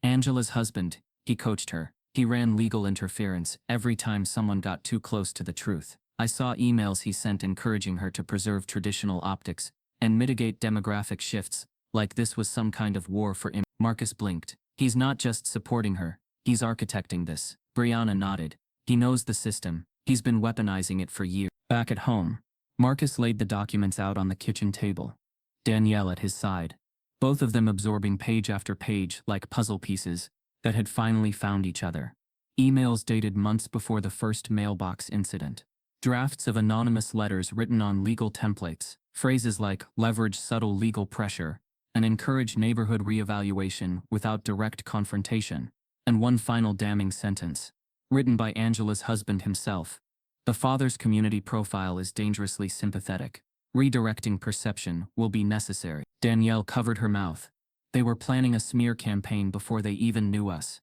Angela's husband, he coached her. He ran legal interference every time someone got too close to the truth. I saw emails he sent encouraging her to preserve traditional optics and mitigate demographic shifts, like this was some kind of war for him. Marcus blinked. "He's not just supporting her, he's architecting this." Brianna nodded. "He knows the system. He's been weaponizing it for years." Back at home, Marcus laid the documents out on the kitchen table. Danielle at his side. Both of them absorbing page after page like puzzle pieces that had finally found each other. Emails dated months before the first mailbox incident. Drafts of anonymous letters written on legal templates. Phrases like leverage subtle legal pressure and encourage neighborhood reevaluation without direct confrontation. And one final damning sentence, written by Angela's husband himself. "The father's community profile is dangerously sympathetic. Redirecting perception will be necessary." Danielle covered her mouth. "They were planning a smear campaign before they even knew us."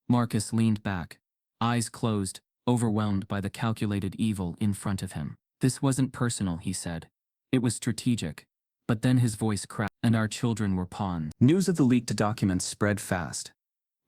Marcus leaned back, eyes closed, overwhelmed by the calculated evil in front of him. "This wasn't personal," he said. "It was strategic." But then his voice cracked. "And our children were pawns." News of the leaked documents spread fast.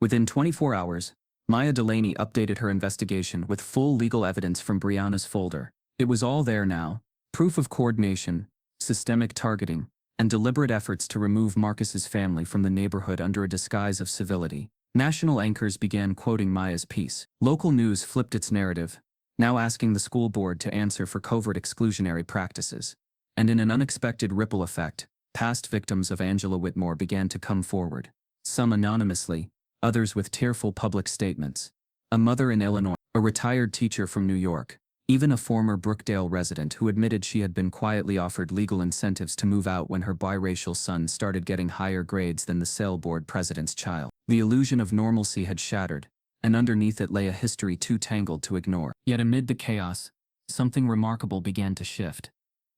Within 24 hours, Maya Delaney updated her investigation with full legal evidence from Brianna's folder. It was all there now. Proof of coordination, systemic targeting, and deliberate efforts to remove Marcus's family from the neighborhood under a disguise of civility. National anchors began quoting Maya's piece. Local news flipped its narrative, now asking the school board to answer for covert exclusionary practices. And in an unexpected ripple effect, past victims of Angela Whitmore began to come forward. Some anonymously, others with tearful public statements. A mother in Illinois, a retired teacher from New York, even a former Brookdale resident who admitted she had been quietly offered legal incentives to move out when her biracial son started getting higher grades than the sale board president's child. The illusion of normalcy had shattered, and underneath it lay a history too tangled to ignore. Yet amid the chaos, something remarkable began to shift.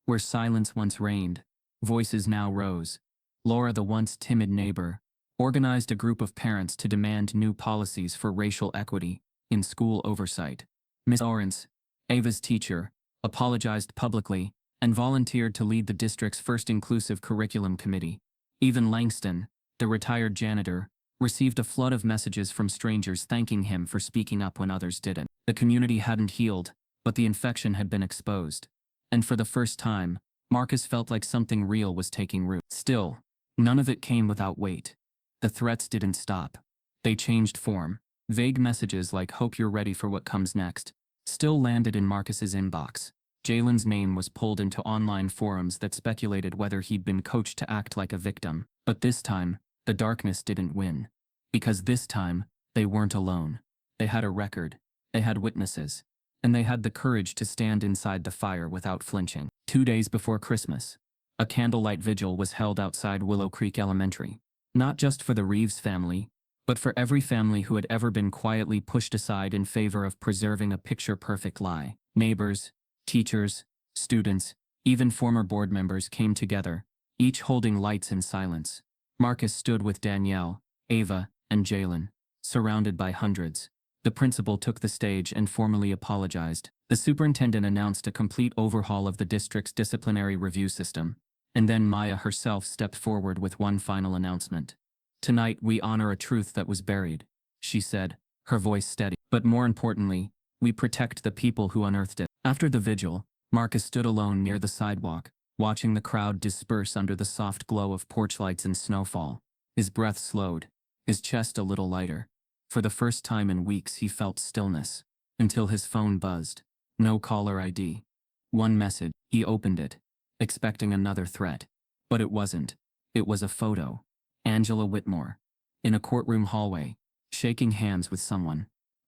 Where silence once reigned, voices now rose. Laura, the once timid neighbor, organized a group of parents to demand new policies for racial equity in school oversight. Miss Lawrence, Ava's teacher, apologized publicly and volunteered to lead the district's first inclusive curriculum committee. Even Langston, the retired janitor, received a flood of messages from strangers thanking him for speaking up when others didn't. The community hadn't healed, but the infection had been exposed. And for the first time, Marcus felt like something real was taking root. Still, none of it came without weight. The threats didn't stop. They changed form. Vague messages like "hope you're ready for what comes next" still landed in Marcus's inbox. Jalen's name was pulled into online forums that speculated whether he'd been coached to act like a victim. But this time, the darkness didn't win. Because this time, they weren't alone. They had a record. They had witnesses. And they had the courage to stand inside the fire without flinching. 2 days before Christmas, a candlelight vigil was held outside Willow Creek Elementary. Not just for the Reeves family, but for every family who had ever been quietly pushed aside in favor of preserving a picture-perfect lie. Neighbors, teachers, students, even former board members came together, each holding lights in silence. Marcus stood with Danielle, Ava, and Jalen, surrounded by hundreds. The principal took the stage and formally apologized. The superintendent announced a complete overhaul of the district's disciplinary review system, and then Maya herself stepped forward with one final announcement. "Tonight we honor a truth that was buried," she said, her voice steady. "But more importantly, we protect the people who unearthed it." After the vigil, Marcus stood alone near the sidewalk, watching the crowd disperse under the soft glow of porch lights and snowfall. His breath slowed, his chest a little lighter. For the first time in weeks he felt stillness, until his phone buzzed. No caller ID. One message. He opened it, expecting another threat. But it wasn't. It was a photo. Angela Whitmore, in a courtroom hallway, shaking hands with someone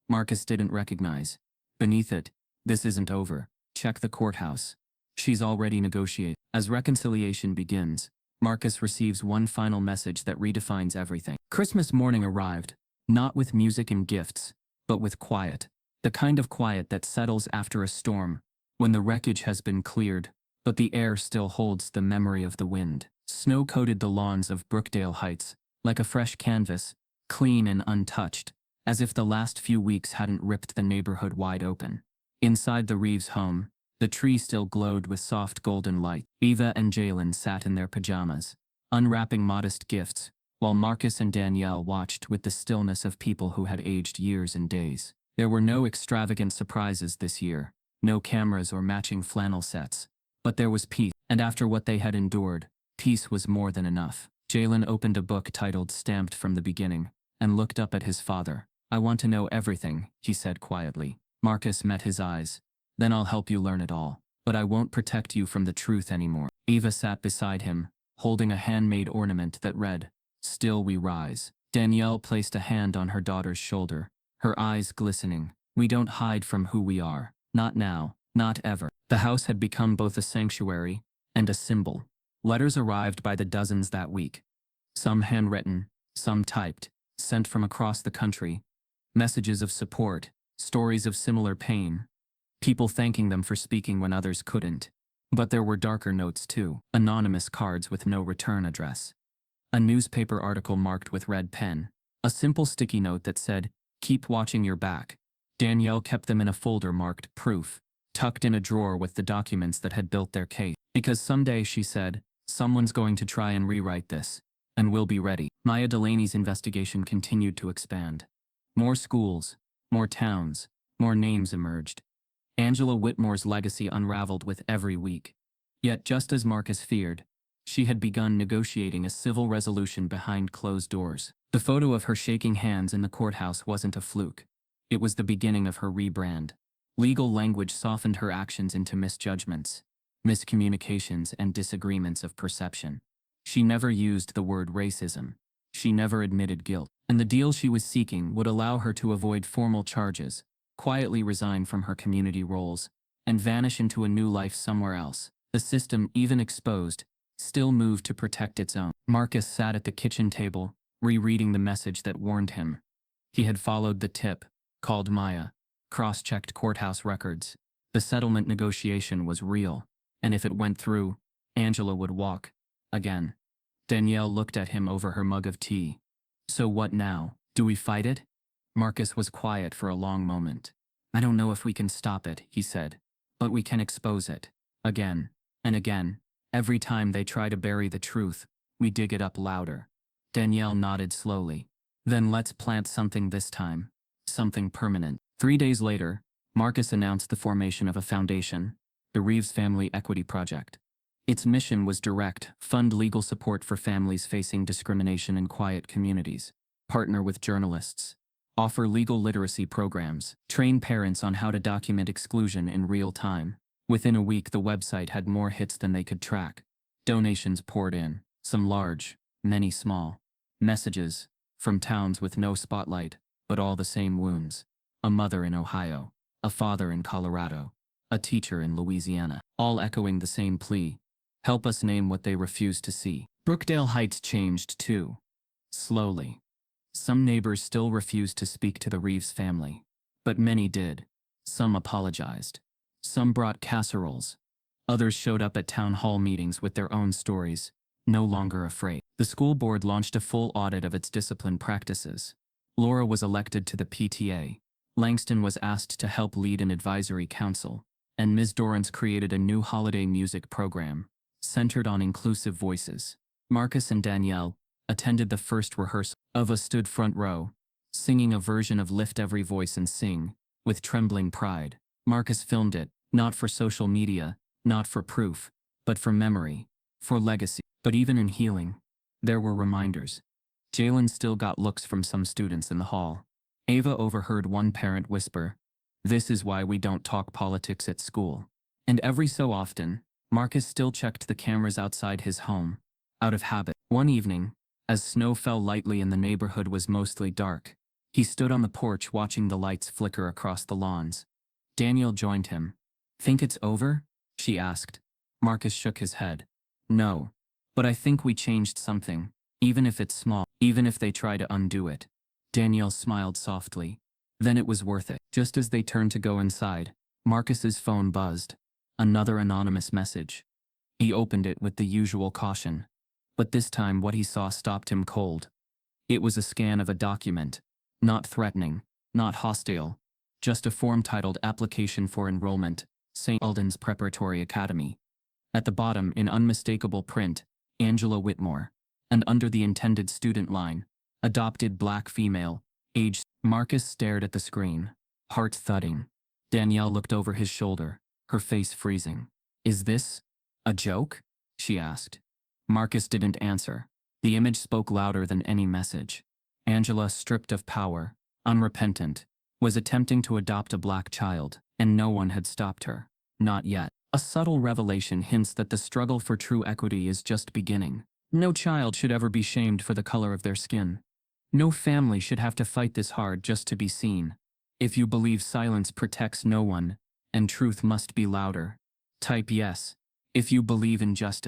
Marcus didn't recognize. Beneath it, "This isn't over. Check the courthouse. She's already negotiated." As reconciliation begins, Marcus receives one final message that redefines everything. Christmas morning arrived, not with music and gifts, but with quiet. The kind of quiet that settles after a storm, when the wreckage has been cleared, but the air still holds the memory of the wind. Snow coated the lawns of Brookdale Heights, like a fresh canvas, clean and untouched, as if the last few weeks hadn't ripped the neighborhood wide open. Inside the Reeves home, the tree still glowed with soft golden light. Eva and Jalen sat in their pajamas, unwrapping modest gifts, while Marcus and Danielle watched with the stillness of people who had aged years and days. There were no extravagant surprises this year, no cameras or matching flannel sets, but there was peace, and after what they had endured, peace was more than enough. Jalen opened a book titled "Stamped from the Beginning" and looked up at his father. "I want to know everything," he said quietly. Marcus met his eyes. "Then I'll help you learn it all. But I won't protect you from the truth anymore." Eva sat beside him, holding a handmade ornament that read, "Still we rise." Danielle placed a hand on her daughter's shoulder, her eyes glistening. "We don't hide from who we are. Not now, not ever." The house had become both a sanctuary and a symbol. Letters arrived by the dozens that week. Some handwritten, some typed, sent from across the country. Messages of support, stories of similar pain. People thanking them for speaking when others couldn't. But there were darker notes too. Anonymous cards with no return address. A newspaper article marked with red pen. A simple sticky note that said, "Keep watching your back." Danielle kept them in a folder marked "Proof," tucked in a drawer with the documents that had built their case. Because someday, she said, someone's going to try and rewrite this, and we'll be ready. Maya Delaney's investigation continued to expand. More schools, more towns, more names emerged. Angela Whitmore's legacy unraveled with every week. Yet just as Marcus feared, she had begun negotiating a civil resolution behind closed doors. The photo of her shaking hands in the courthouse wasn't a fluke. It was the beginning of her rebrand. Legal language softened her actions into misjudgments, miscommunications, and disagreements of perception. She never used the word racism. She never admitted guilt. And the deal she was seeking would allow her to avoid formal charges, quietly resign from her community roles, and vanish into a new life somewhere else. The system, even exposed, still moved to protect its own. Marcus sat at the kitchen table, rereading the message that warned him. He had followed the tip, called Maya, cross-checked courthouse records. The settlement negotiation was real, and if it went through, Angela would walk. Again. Danielle looked at him over her mug of tea. "So what now? Do we fight it?" Marcus was quiet for a long moment. "I don't know if we can stop it," he said, "but we can expose it. Again. And again. Every time they try to bury the truth, we dig it up louder." Danielle nodded slowly. "Then let's plant something this time. Something permanent." 3 days later, Marcus announced the formation of a foundation, the Reeves Family Equity Project. Its mission was direct: fund legal support for families facing discrimination in quiet communities, partner with journalists, offer legal literacy programs, train parents on how to document exclusion in real time. Within a week, the website had more hits than they could track. Donations poured in, some large, many small. Messages, from towns with no spotlight, but all the same wounds. A mother in Ohio, a father in Colorado, a teacher in Louisiana, all echoing the same plea: help us name what they refuse to see. Brookdale Heights changed too. Slowly. Some neighbors still refused to speak to the Reeves family, but many did. Some apologized. Some brought casseroles. Others showed up at town hall meetings with their own stories, no longer afraid. The school board launched a full audit of its discipline practices. Laura was elected to the PTA. Langston was asked to help lead an advisory council, and Ms. Dorrance created a new holiday music program, centered on inclusive voices. Marcus and Danielle attended the first rehearsal. Ava stood front row, singing a version of Lift Every Voice and Sing, with trembling pride. Marcus filmed it, not for social media, not for proof, but for memory, for legacy. But even in healing, there were reminders. Jalen still got looks from some students in the hall. Ava overheard one parent whisper, "This is why we don't talk politics at school." And every so often, Marcus still checked the cameras outside his home, out of habit. One evening, as snow fell lightly and the neighborhood was mostly dark, he stood on the porch watching the lights flicker across the lawns. Danielle joined him. "Think it's over?" she asked. Marcus shook his head. "No. But I think we changed something, even if it's small, even if they try to undo it." Danielle smiled softly. "Then it was worth it." Just as they turned to go inside, Marcus's phone buzzed. Another anonymous message. He opened it with the usual caution. But this time what he saw stopped him cold. It was a scan of a document. Not threatening, not hostile. Just a form titled Application for Enrollment, St. Alden's Preparatory Academy. At the bottom, in unmistakable print, Angela Whitmore. And under the intended student line, adopted black female, age. Marcus stared at the screen, heart thudding. Danielle looked over his shoulder, her face freezing. "Is this a joke?" she asked. Marcus didn't answer. The image spoke louder than any message. Angela, stripped of power, unrepentant, was attempting to adopt a black child, and no one had stopped her. Not yet. A subtle revelation hints that the struggle for true equity is just beginning. No child should ever be shamed for the color of their skin. No family should have to fight this hard just to be seen. If you believe silence protects no one, and truth must be louder, type yes. If you believe in justice.